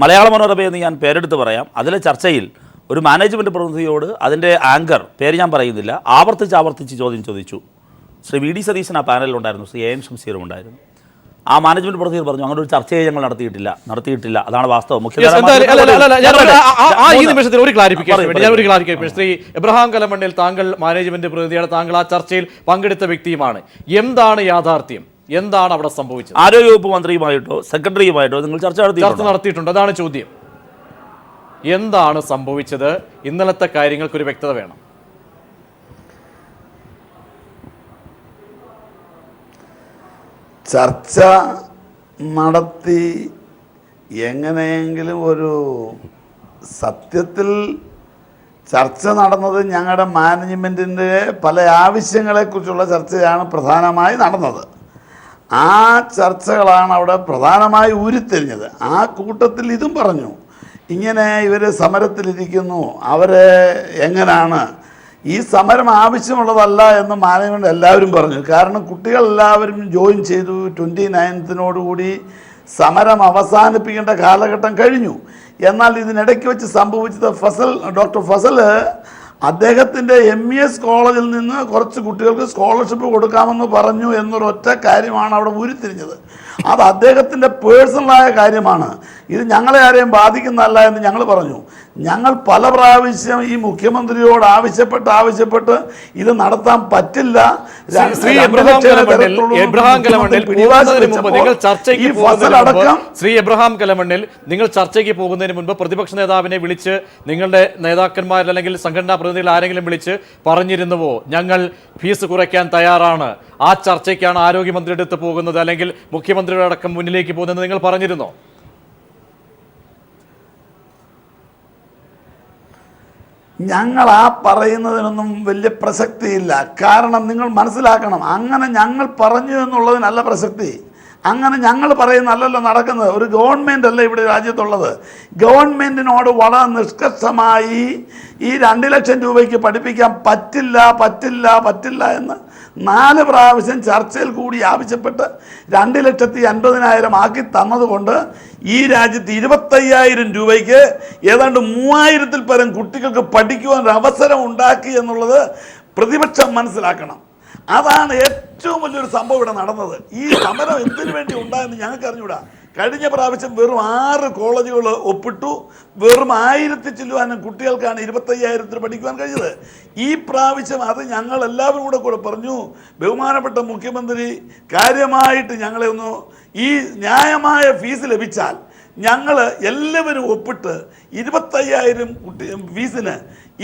മലയാള മനോരമയെന്ന് ഞാൻ പേരെടുത്ത് പറയാം. അതിലെ ചർച്ചയിൽ ഒരു മാനേജ്മെൻറ്റ് പ്രതിനിധിയോട് അതിൻ്റെ ആങ്കർ, പേര് ഞാൻ പറയുന്നില്ല, ആവർത്തിച്ച് ചോദ്യം ചോദിച്ചു. ശ്രീ VD സതീശൻ ആ പാനലിലുണ്ടായിരുന്നു, ശ്രീ AM ഷംസീറും ഉണ്ടായിരുന്നു. ആ മാനേജ്മെന്റ് പ്രവർത്തകർ പറഞ്ഞു അങ്ങനെ ഒരു ചർച്ചയെ ഞങ്ങൾ നടത്തിയിട്ടില്ല. അതാണ് വാസ്തവം. ഈ നിമിഷത്തിൽ ഒരു ക്ലാരിഫിക്കേഷൻ ശ്രീ എബ്രഹാം കലമണ്ണിൽ, താങ്കൾ മാനേജ്മെന്റ് പ്രതിനിധിയാണ്, താങ്കൾ ആ ചർച്ചയിൽ പങ്കെടുത്ത വ്യക്തിയുമാണ്. എന്താണ് യാഥാർത്ഥ്യം? എന്താണ് അവിടെ സംഭവിച്ചത്? ആരോഗ്യവകുപ്പ് മന്ത്രിയുമായിട്ടോ സെക്രട്ടറിയുമായിട്ടോ നിങ്ങൾ ചർച്ച നടത്തിയിട്ടുണ്ട്? അതാണ് ചോദ്യം. എന്താണ് സംഭവിച്ചത്? ഇന്നലത്തെ കാര്യങ്ങൾക്കൊരു വ്യക്തത വേണം. ചർച്ച നടത്തി എങ്ങനെയെങ്കിലും ഒരു സത്യത്തിൽ ചർച്ച നടന്നത് ഞങ്ങളുടെ മാനേജ്മെൻറ്റിൻ്റെ പല ആവശ്യങ്ങളെക്കുറിച്ചുള്ള ചർച്ചയാണ് പ്രധാനമായി നടന്നത്. ആ ചർച്ചകളാണ് അവിടെ പ്രധാനമായി ഉരുത്തിരിഞ്ഞത്. ആ കൂട്ടത്തിൽ ഇതും പറഞ്ഞു, ഇങ്ങനെ ഇവർ സമരത്തിലിരിക്കുന്നു, അവരെ എങ്ങനെയാണ് ഈ സമരം ആവശ്യമുള്ളതല്ല എന്ന് മാനേജ്മെൻറ്റ് എല്ലാവരും പറഞ്ഞു. കാരണം കുട്ടികളെല്ലാവരും ജോയിൻ ചെയ്തു. 29-നോടുകൂടി സമരം അവസാനിപ്പിക്കേണ്ട കാലഘട്ടം കഴിഞ്ഞു. എന്നാൽ ഇതിനിടയ്ക്ക് വെച്ച് സംഭവിച്ചത് ഡോക്ടർ ഫസൽ അദ്ദേഹത്തിൻ്റെ MES കോളേജിൽ നിന്ന് കുറച്ച് കുട്ടികൾക്ക് സ്കോളർഷിപ്പ് കൊടുക്കാമെന്ന് പറഞ്ഞു എന്നൊരൊറ്റ കാര്യമാണ് അവിടെ ഉരുത്തിരിഞ്ഞത്. അത് അദ്ദേഹത്തിൻ്റെ പേഴ്സണലായ കാര്യമാണ്. ഇത് ഞങ്ങളെ ആരെയും ബാധിക്കുന്നതല്ല എന്ന് ഞങ്ങൾ പറഞ്ഞു. ഞങ്ങൾ പല പ്രാവശ്യം ഈ മുഖ്യമന്ത്രിയോട് ആവശ്യപ്പെട്ട് ഇത് നടത്താൻ പറ്റില്ല. ശ്രീ എബ്രഹാം കലമണ്ണിൽ, നിങ്ങൾ ചർച്ചയ്ക്ക് പോകുന്നതിന് മുൻപ് പ്രതിപക്ഷ നേതാവിനെ വിളിച്ച്, നിങ്ങളുടെ നേതാക്കന്മാർ അല്ലെങ്കിൽ സംഘടനാ പ്രതിനിധികൾ ആരെങ്കിലും വിളിച്ച് പറഞ്ഞിരുന്നുവോ ഞങ്ങൾ ഫീസ് കുറയ്ക്കാൻ തയ്യാറാണ്, ആ ചർച്ചയ്ക്കാണ് ആരോഗ്യമന്ത്രിയുടെ അടുത്ത് പോകുന്നത് അല്ലെങ്കിൽ മുഖ്യമന്ത്രിയുടെ അടക്കം മുന്നിലേക്ക് പോകുന്നത് നിങ്ങൾ പറഞ്ഞിരുന്നോ? ഞങ്ങൾ ആ പറയുന്നതിനൊന്നും വലിയ പ്രസക്തിയില്ല. കാരണം നിങ്ങൾ മനസ്സിലാക്കണം, അങ്ങനെ ഞങ്ങൾ പറഞ്ഞു എന്നുള്ളതിനല്ല പ്രസക്തി. അങ്ങനെ ഞങ്ങൾ പറയുന്നതല്ലല്ലോ നടക്കുന്നത്. ഒരു ഗവൺമെൻറ് അല്ല ഇവിടെ രാജ്യത്തുള്ളത്. ഗവൺമെൻറ്റിനോട് വളരെ നിഷ്കർഷമായി ഈ 2 ലക്ഷം രൂപയ്ക്ക് പഠിപ്പിക്കാൻ പറ്റില്ല എന്ന് 4 പ്രാവശ്യം ചർച്ചയിൽ കൂടി ആവശ്യപ്പെട്ട് 2,50,000 ആക്കി തന്നതുകൊണ്ട് ഈ രാജ്യത്ത് 25,000 രൂപയ്ക്ക് ഏതാണ്ട് 3,000-ൽ പരം കുട്ടികൾക്ക് പഠിക്കുവാൻ ഒരു അവസരം ഉണ്ടാക്കി എന്നുള്ളത് പ്രതിപക്ഷം മനസ്സിലാക്കണം. അതാണ് ഏറ്റവും വലിയൊരു സംഭവം ഇവിടെ നടന്നത്. ഈ സമരം എന്തിനു വേണ്ടി ഉണ്ടായെന്ന് ഞങ്ങൾക്ക് അറിഞ്ഞൂടാ. കഴിഞ്ഞ പ്രാവശ്യം വെറും 6 കോളേജുകൾ ഒപ്പിട്ടു. വെറും 1000 ചില്ലുവാനും കുട്ടികൾക്കാണ് 25,000 പഠിക്കുവാൻ കഴിഞ്ഞത്. ഈ പ്രാവശ്യം അത് ഞങ്ങൾ എല്ലാവരും കൂടെ പറഞ്ഞു, ബഹുമാനപ്പെട്ട മുഖ്യമന്ത്രി കാര്യമായിട്ട് ഞങ്ങളെ ഒന്ന് ഈ ന്യായമായ ഫീസ് ലഭിച്ചാൽ ഞങ്ങൾ എല്ലാവരും ഒപ്പിട്ട് 25,000 ഫീസിന്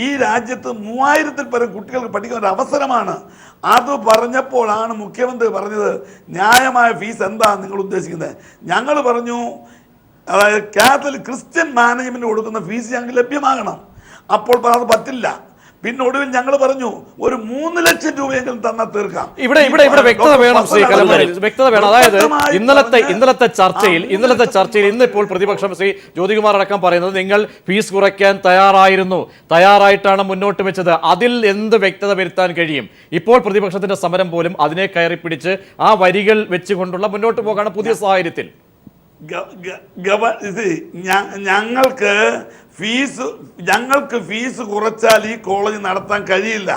ഈ രാജ്യത്ത് 3,000-ൽ പരം കുട്ടികൾക്ക് പഠിക്കാൻ ഒരു അവസരമാണ്. അത് പറഞ്ഞപ്പോഴാണ് മുഖ്യമന്ത്രി പറഞ്ഞത് ന്യായമായ ഫീസ് എന്താ നിങ്ങൾ ഉദ്ദേശിക്കുന്നത്. ഞങ്ങൾ പറഞ്ഞു അതായത് കാത്തലിക് ക്രിസ്ത്യൻ മാനേജ്മെൻറ്റ് കൊടുക്കുന്ന ഫീസ് ഞങ്ങൾക്ക് ലഭ്യമാകണം. അപ്പോൾ അത് പറ്റില്ല. പിന്നെ ഒടുവിൽ ഞങ്ങൾ പറഞ്ഞു ഒരു 3 ലക്ഷം രൂപയെങ്കിലും തന്നാൽ തീർക്കാം. ഇവിടെ വ്യക്തത വേണം ശ്രീ കലമണ്ണിൽ, വ്യക്തത വേണം. അതായത് ഇന്നലത്തെ ചർച്ചയിൽ ഇന്നിപ്പോൾ പ്രതിപക്ഷം ശ്രീ ജ്യോതികുമാർ അടക്കം പറയുന്നത് നിങ്ങൾ ഫീസ് കുറയ്ക്കാൻ തയ്യാറായിട്ടാണ് മുന്നോട്ട് വെച്ചത്. അതിൽ എന്ത് വ്യക്തത വരുത്താൻ കഴിയും? ഇപ്പോൾ പ്രതിപക്ഷത്തിന്റെ സമരം പോലും അതിനെ കയറിപ്പിടിച്ച് ആ വരികൾ വെച്ചുകൊണ്ടുള്ള മുന്നോട്ട് പോകാണ് പുതിയ സാഹചര്യത്തിൽ. ഞങ്ങൾക്ക് ഫീസ് കുറച്ചാൽ ഈ കോളേജ് നടത്താൻ കഴിയില്ല.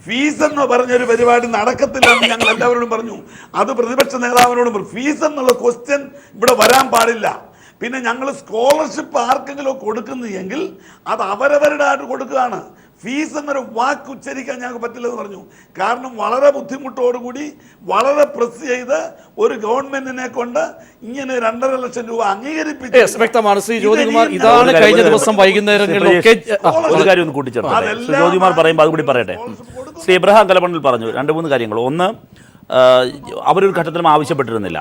ഫീസ് എന്ന് പറഞ്ഞൊരു പരിപാടി നടക്കത്തില്ലെന്ന് ഞങ്ങൾ എല്ലാവരോടും പറഞ്ഞു. അത് പ്രതിപക്ഷ നേതാവിനോടും പറഞ്ഞു. ഫീസ് എന്നുള്ള ക്വസ്റ്റ്യൻ ഇവിടെ വരാൻ പാടില്ല. പിന്നെ ഞങ്ങൾ സ്കോളർഷിപ്പ് ആർക്കെങ്കിലും കൊടുക്കുന്നെങ്കിൽ അത് അവരവരുടെ ആയിട്ട് കൊടുക്കുകയാണ്. ഫീസ് എന്നൊരു വാക്ക് ഉച്ചരിക്കാൻ ഞങ്ങൾക്ക് പറ്റില്ലെന്ന് പറഞ്ഞു. കാരണം വളരെ ബുദ്ധിമുട്ടോടുകൂടി വളരെ പ്രസ് ചെയ്ത് ഒരു ഗവൺമെന്റിനെ കൊണ്ട് ഇങ്ങനെ 2.5 ലക്ഷം രൂപ അംഗീകരിപ്പിച്ചു. വ്യക്തമാണ് ശ്രീ ജ്യോതികുമാർ. ഇതാണ് കഴിഞ്ഞ ദിവസം വൈകുന്നേരങ്ങളിലൊക്കെ ഒരു കാര്യം ഒന്ന് കൂട്ടിച്ചേർത്ത് ശ്രീ ജ്യോതികുമാർ പറയുമ്പോൾ അതുകൂടി പറയട്ടെ. ശ്രീ എബ്രഹാം കലമണ്ണിൽ പറഞ്ഞു 2-3 കാര്യങ്ങൾ. ഒന്ന്, അവരൊരു ഘട്ടത്തിലും ആവശ്യപ്പെട്ടിരുന്നില്ല.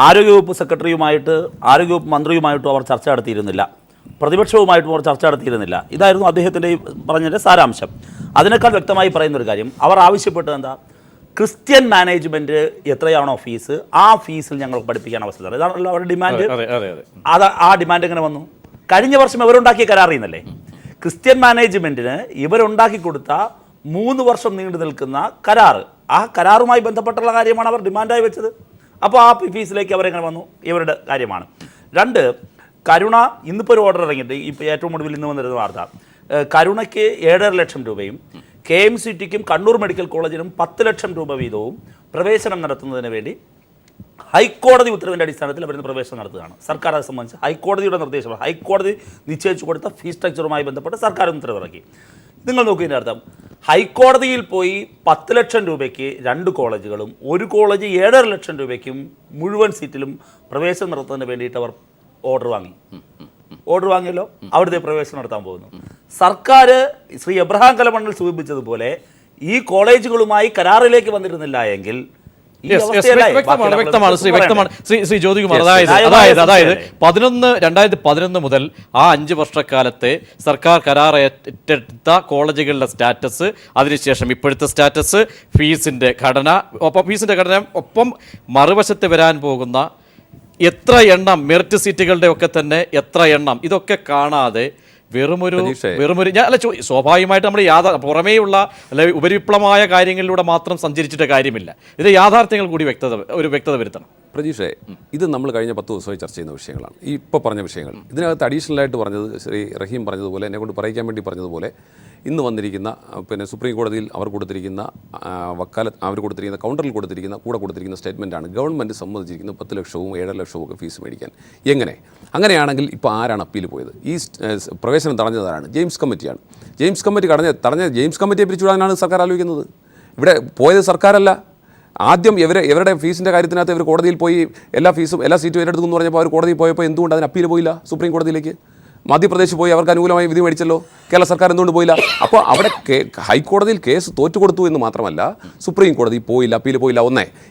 ആരോഗ്യവകുപ്പ് സെക്രട്ടറിയുമായിട്ട് ആരോഗ്യവകുപ്പ് മന്ത്രിയുമായിട്ടും അവർ ചർച്ച നടത്തിയിരുന്നില്ല. പ്രതിപക്ഷവുമായിട്ടും അവർ ചർച്ച നടത്തിയിരുന്നില്ല. ഇതായിരുന്നു അദ്ദേഹത്തിൻ്റെ പറഞ്ഞതിൻ്റെ സാരാംശം. അതിനേക്കാൾ വ്യക്തമായി പറയുന്നൊരു കാര്യം, അവർ ആവശ്യപ്പെട്ടത് എന്താ? ക്രിസ്ത്യൻ മാനേജ്മെൻറ്റ് എത്രയാണോ ഫീസ്, ആ ഫീസിൽ ഞങ്ങൾ പഠിപ്പിക്കാൻ അവസരം. ഇതാണല്ലോ അവരുടെ ഡിമാൻഡ്. ആ ഡിമാൻഡ് എങ്ങനെ വന്നു? കഴിഞ്ഞ വർഷം ഇവരുണ്ടാക്കിയ കരാറിന്നല്ലേ. ക്രിസ്ത്യൻ മാനേജ്മെൻറ്റിന് ഇവരുണ്ടാക്കി കൊടുത്ത 3 വർഷം നീണ്ടു നിൽക്കുന്ന കരാർ, ആ കരാറുമായി ബന്ധപ്പെട്ടുള്ള കാര്യമാണ് അവർ ഡിമാൻഡായി വെച്ചത്. അപ്പോൾ ആ ഫീസിലേക്ക് അവരെങ്ങനെ വന്നു? ഇവരുടെ കാര്യമാണ്. 2, കരുണ ഇന്നിപ്പോൾ ഒരു ഓർഡർ ഇറങ്ങിയിട്ട് ഇപ്പോൾ ഏറ്റവും ഒടുവിൽ ഇന്ന് വന്നിരുന്ന വാർത്ത, കരുണയ്ക്ക് 7.5 ലക്ഷം രൂപയും KMCTക്കും കണ്ണൂർ മെഡിക്കൽ കോളേജിനും 10 ലക്ഷം രൂപ വീതവും പ്രവേശനം നടത്തുന്നതിന് വേണ്ടി ഹൈക്കോടതി ഉത്തരവിൻ്റെ അടിസ്ഥാനത്തിൽ അവരുന്ന് പ്രവേശനം നടത്തുകയാണ്. സർക്കാർ അത് സംബന്ധിച്ച് ഹൈക്കോടതിയുടെ നിർദ്ദേശമാണ്. ഹൈക്കോടതി നിശ്ചയിച്ചു കൊടുത്ത ഫീസ് സ്ട്രക്ചറുമായി ബന്ധപ്പെട്ട് സർക്കാർ ഉത്തരവിറക്കി. നിങ്ങൾ നോക്കിയതിൻ്റെ അർത്ഥം ഹൈക്കോടതിയിൽ പോയി 10 ലക്ഷം രൂപയ്ക്ക് 2 കോളേജുകളും 1 കോളേജ് 7.5 ലക്ഷം രൂപയ്ക്കും മുഴുവൻ സീറ്റിലും പ്രവേശനം നടത്തുന്നതിന് വേണ്ടിയിട്ട് അവർ ഓർഡർ വാങ്ങിയല്ലോ. അവിടുത്തെ പ്രവേശനം നടത്താൻ പോകുന്നു. സർക്കാർ ശ്രീ എബ്രഹാം കലമണ്ണിൽ സൂചിപ്പിച്ചതുപോലെ ഈ കോളേജുകളുമായി കരാറിലേക്ക് വന്നിരുന്നില്ല എങ്കിൽ വ്യക്തമാണ് ശ്രീ ജ്യോതികുമാർ. അതായത് 2011 മുതൽ ആ 5 വർഷക്കാലത്തെ സർക്കാർ കരാർ ഏറ്റെടുത്ത കോളേജുകളുടെ സ്റ്റാറ്റസ്, അതിനുശേഷം ഇപ്പോഴത്തെ സ്റ്റാറ്റസ്, ഫീസിന്റെ ഘടന ഒപ്പം മറുവശത്ത് വരാൻ പോകുന്ന എത്ര എണ്ണം മെറിറ്റ് സീറ്റുകളുടെ ഒക്കെ തന്നെ എത്ര എണ്ണം, ഇതൊക്കെ കാണാതെ വെറുമൊരു സ്വാഭാവികമായിട്ട് നമ്മൾ പുറമേയുള്ള അല്ലെങ്കിൽ ഉപരിപ്ലവമായ കാര്യങ്ങളിലൂടെ മാത്രം സഞ്ചരിച്ചിട്ട് കാര്യമില്ല. ഇത് യാഥാർത്ഥ്യങ്ങൾ കൂടി വ്യക്തത വരുത്തണം. പ്രതീക്ഷേ, ഇത് നമ്മൾ കഴിഞ്ഞ 10 ദിവസമായി ചർച്ച ചെയ്യുന്ന വിഷയങ്ങളാണ്. ഈ ഇപ്പോൾ പറഞ്ഞ വിഷയങ്ങൾ. ഇതിനകത്ത് അഡീഷണലായിട്ട് പറഞ്ഞത് ശ്രീ റഹീം പറഞ്ഞതുപോലെ, എന്നെ കൊണ്ട് പറയിക്കാൻ വേണ്ടി പറഞ്ഞതുപോലെ, ഇന്ന് വന്നിരിക്കുന്ന സുപ്രീം കോടതിയിൽ അവർ കൊടുത്തിരിക്കുന്ന കൗണ്ടറിൽ കൊടുത്തിരിക്കുന്ന സ്റ്റേറ്റ്മെൻറ്റാണ് ഗവൺമെൻറ് സമ്മതിച്ചിരിക്കുന്ന 10 ലക്ഷവും 7.5 ലക്ഷവും ഒക്കെ ഫീസ് മേടിക്കാൻ. അങ്ങനെയാണെങ്കിൽ ഇപ്പോൾ ആരാണ് അപ്പീൽ പോയത്? ഈ പ്രവേശനം തടഞ്ഞതാണ് ജെയിംസ് കമ്മിറ്റിയാണ്. ജെയിംസ് കമ്മിറ്റിയെ പിരിച്ചുവിടാനാണ് സർക്കാർ ആലോചിക്കുന്നത്. ഇവിടെ പോയത് സർക്കാരല്ല. ആദ്യം ഇവരുടെ ഫീസിൻ്റെ കാര്യത്തിനകത്ത് ഇവർ കോടതിയിൽ പോയി എല്ലാ സീറ്റും ഏറ്റെടുത്തു എന്ന് പറഞ്ഞപ്പോൾ അവർ കോടതിയിൽ പോയപ്പോൾ എന്തുകൊണ്ട് അതിന് അപ്പീൽ പോയില്ല? സുപ്രീം കോടതിയിലേക്ക് മധ്യപ്രദേശ് പോയി അവർക്ക് അനുകൂലമായി വിധി മേടിച്ചല്ലോ. കേരള സർക്കാർ എന്തുകൊണ്ട് പോയില്ല? അപ്പോൾ അവിടെ ഹൈക്കോടതിയിൽ കേസ് തോറ്റുകൊടുത്തു എന്ന് മാത്രമല്ല, സുപ്രീം കോടതി പോയില്ല, അപ്പീൽ പോയില്ല.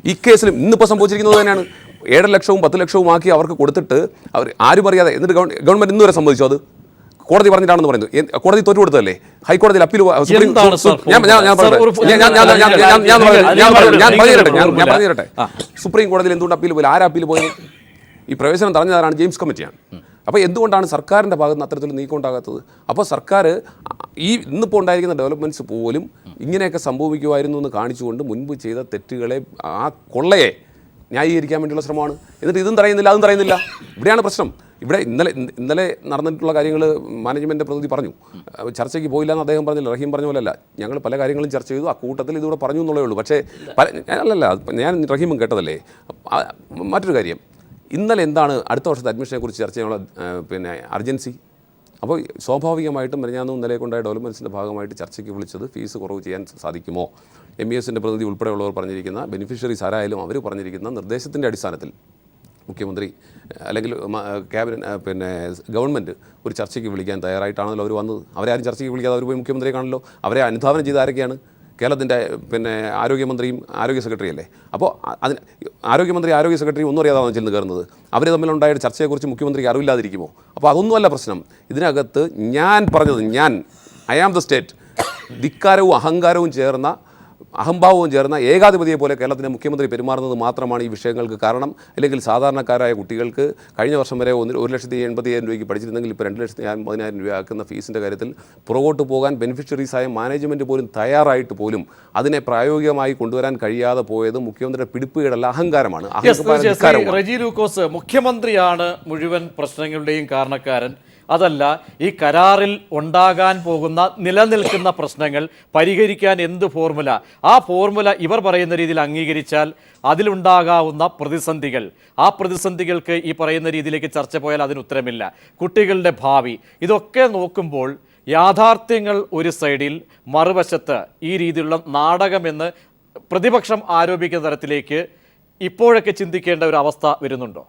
ഈ കേസിലും ഇന്നിപ്പോൾ സംഭവിച്ചിരിക്കുന്നത് തന്നെയാണ്. 7 ലക്ഷവും 10 ലക്ഷവും ആക്കി അവർക്ക് കൊടുത്തിട്ട് അവർ ആരും അറിയാതെ, എന്നിട്ട് ഗവൺമെൻറ് ഇന്നുവരെ സമ്മതിച്ചു അത് കോടതി പറഞ്ഞിട്ടാണെന്ന് പറയുന്നത്. കോടതി തോറ്റു കൊടുത്തതല്ലേ? ഹൈക്കോടതിയിൽ അപ്പീൽ ഞാൻ പറഞ്ഞിരട്ടെ. സുപ്രീം കോടതിയിൽ എന്തുകൊണ്ട് അപ്പീൽ പോയില്ല? ആരാ അപ്പീൽ പോയത്? ഈ പ്രവേശനം തടഞ്ഞതാണ് ജെയിംസ് കമ്മിറ്റിയാണ്. അപ്പോൾ എന്തുകൊണ്ടാണ് സർക്കാരിൻ്റെ ഭാഗത്ത് നിന്ന് അത്തരത്തിൽ നീക്കം ഉണ്ടാകാത്തത്? അപ്പോൾ സർക്കാർ ഇന്നിപ്പോൾ ഉണ്ടായിരിക്കുന്ന ഡെവലപ്മെൻറ്റ്സ് പോലും ഇങ്ങനെയൊക്കെ സംഭവിക്കുമായിരുന്നു എന്ന് കാണിച്ചുകൊണ്ട് മുൻപ് ചെയ്ത തെറ്റുകളെ, ആ കൊള്ളയെ ന്യായീകരിക്കാൻ വേണ്ടിയുള്ള ശ്രമമാണ്. എന്നിട്ട് ഇതും തടയുന്നില്ല. ഇവിടെയാണ് പ്രശ്നം. ഇവിടെ ഇന്നലെ നടന്നിട്ടുള്ള കാര്യങ്ങൾ മാനേജ്മെൻറ്റ് പ്രതിനിധി പറഞ്ഞു. ചർച്ചയ്ക്ക് പോയില്ല എന്ന് അദ്ദേഹം പറഞ്ഞില്ല, റഹീം പറഞ്ഞ പോലെയല്ല. ഞങ്ങൾ പല കാര്യങ്ങളും ചർച്ച ചെയ്തു, ആ കൂട്ടത്തിൽ ഇതുകൂടെ പറഞ്ഞു എന്നുള്ളേ ഉള്ളൂ. പക്ഷേ ഞാൻ റഹീമും കേട്ടതല്ലേ. മറ്റൊരു കാര്യം, ഇന്നലെ എന്താണ് അടുത്ത വർഷത്തെ അഡ്മിഷനെക്കുറിച്ച് ചർച്ച ചെയ്യാനുള്ള അർജൻസി? അപ്പോൾ സ്വാഭാവികമായിട്ടും മെനഞ്ഞാന്നും ഇന്നലെ കൊണ്ടായ ഡെവലപ്മെൻറ്റ്സിൻ്റെ ഭാഗമായിട്ട് ചർച്ചയ്ക്ക് വിളിച്ചത് ഫീസ് കുറവ് ചെയ്യാൻ സാധിക്കുമോ? MESൻ്റെ പ്രതിനിധി ഉൾപ്പെടെയുള്ളവർ പറഞ്ഞിരിക്കുന്ന, ബെനിഫിഷ്യറീസ് ആരായാലും അവർ പറഞ്ഞിരിക്കുന്ന നിർദ്ദേശത്തിൻ്റെ അടിസ്ഥാനത്തിൽ മുഖ്യമന്ത്രി അല്ലെങ്കിൽ ഗവൺമെൻറ് ഒരു ചർച്ചയ്ക്ക് വിളിക്കാൻ തയ്യാറായിട്ടാണല്ലോ അവർ വന്നത്. അവരെ ആരും ചർച്ചയ്ക്ക് വിളിക്കാതെ അവർ പോയി മുഖ്യമന്ത്രിയെ കാണല്ലോ. അവരെ അനുധാവനം ചെയ്ത് ആരൊക്കെയാണ്? കേരളത്തിൻ്റെ ആരോഗ്യമന്ത്രിയും ആരോഗ്യ സെക്രട്ടറിയല്ലേ. അപ്പോൾ അതിന് ആരോഗ്യ സെക്രട്ടറി ഒന്നും അറിയാതാണ് ചെന്ന് കയറുന്നത്. അവർ തമ്മിലുണ്ടായ ചർച്ചയെക്കുറിച്ച് മുഖ്യമന്ത്രിക്ക് അറിവില്ലാതിരിക്കുമോ? അപ്പോൾ അതൊന്നുമല്ല പ്രശ്നം. ഇതിനകത്ത് ഐ ആം ദ സ്റ്റേറ്റ്, ധിക്കാരവും അഹംഭാവവും ചേർന്ന ഏകാധിപതിയെ പോലെ കേരളത്തിൻ്റെ മുഖ്യമന്ത്രി പെരുമാറുന്നത് മാത്രമാണ് ഈ വിഷയങ്ങൾക്ക് കാരണം. അല്ലെങ്കിൽ സാധാരണക്കാരായ കുട്ടികൾക്ക് കഴിഞ്ഞ വർഷം വരെ 1,80,000 രൂപയ്ക്ക് പഠിച്ചിരുന്നെങ്കിൽ ഇപ്പോൾ 2,50,000 രൂപ ആക്കുന്ന ഫീസിൻ്റെ കാര്യത്തിൽ പുറകോട്ട് പോകാൻ ബെനിഫിഷ്യറീസായ മാനേജ്മെൻറ്റ് പോലും തയ്യാറായിട്ട് പോലും അതിനെ പ്രായോഗികമായി കൊണ്ടുവരാൻ കഴിയാതെ പോയത് മുഖ്യമന്ത്രിയുടെ പിടിപ്പുകേടല്ല, അഹങ്കാരമാണ്. റെജി ലൂക്കോസ്, മുഖ്യമന്ത്രിയാണ് മുഴുവൻ പ്രശ്നങ്ങളുടെയും കാരണക്കാരൻ. അതല്ല, ഈ കരാറിൽ ഉണ്ടാകാൻ പോകുന്ന നിലനിൽക്കുന്ന പ്രശ്നങ്ങൾ പരിഹരിക്കാൻ എന്ത് ഫോർമുല? ആ ഫോർമുല ഇവർ പറയുന്ന രീതിയിൽ അംഗീകരിച്ചാൽ അതിലുണ്ടാകാവുന്ന പ്രതിസന്ധികൾ, ആ പ്രതിസന്ധികൾക്ക് ഈ പറയുന്ന രീതിയിലേക്ക് ചർച്ച പോയാൽ അതിന് ഉത്തരമില്ല. കുട്ടികളുടെ ഭാവി, ഇതൊക്കെ നോക്കുമ്പോൾ യാഥാർത്ഥ്യങ്ങൾ ഒരു സൈഡിൽ, മറുവശത്ത് ഈ രീതിയിലുള്ള നാടകമെന്ന് പ്രതിപക്ഷം ആരോപിക്കുന്ന തരത്തിലേക്ക് ഇപ്പോഴൊക്കെ ചിന്തിക്കേണ്ട ഒരു അവസ്ഥ വരുന്നുണ്ടോ?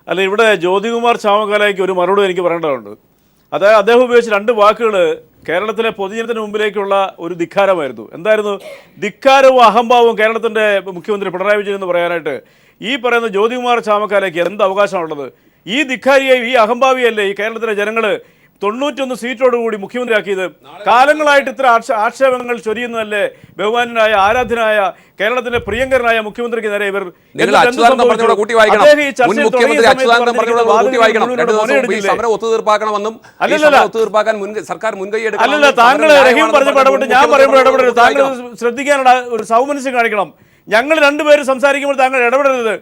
അല്ല, ഇവിടെ ജ്യോതികുമാർ ചാമക്കാലയ്ക്ക് ഒരു മറുപടി എനിക്ക് പറയേണ്ടതുണ്ട്. അതായത് അദ്ദേഹം ഉപയോഗിച്ച 2 വാക്കുകൾ കേരളത്തിലെ പൊതുജനത്തിന് മുമ്പിലേക്കുള്ള ഒരു ധിക്കാരമായിരുന്നു. എന്തായിരുന്നു? ധിക്കാരവും അഹംഭാവവും കേരളത്തിൻ്റെ മുഖ്യമന്ത്രി പിണറായി വിജയൻ എന്ന് പറയാനായിട്ട് ഈ പറയുന്ന ജ്യോതികുമാർ ചാമക്കാലയ്ക്ക് എന്ത് അവകാശമാണുള്ളത്? ഈ ധിക്കാരിയെ, ഈ അഹംഭാവിയല്ലേ ഈ കേരളത്തിലെ ജനങ്ങൾ 91 സീറ്റോടുകൂടി മുഖ്യമന്ത്രിയാക്കിയത്? കാലങ്ങളായിട്ട് ഇത്ര ആക്ഷേപങ്ങൾ ചൊരിയുന്നതല്ലേ ബഹുമാനായ ആരാധനായ കേരളത്തിന്റെ പ്രിയങ്കരനായ മുഖ്യമന്ത്രിക്ക് നേരെ ഇവർ അല്ലല്ല, താങ്കൾ റഹീം പറഞ്ഞപ്പോൾ ഇടപെട്ട് ഞാൻ പറയുമ്പോൾ ഇടപെടരുത്. താങ്കൾ ശ്രദ്ധിക്കാനുള്ള ഒരു സൗമനസ്യം കാണിക്കണം. ഞങ്ങൾ 2 പേര് സംസാരിക്കുമ്പോൾ താങ്കൾ ഇടപെടരുത്.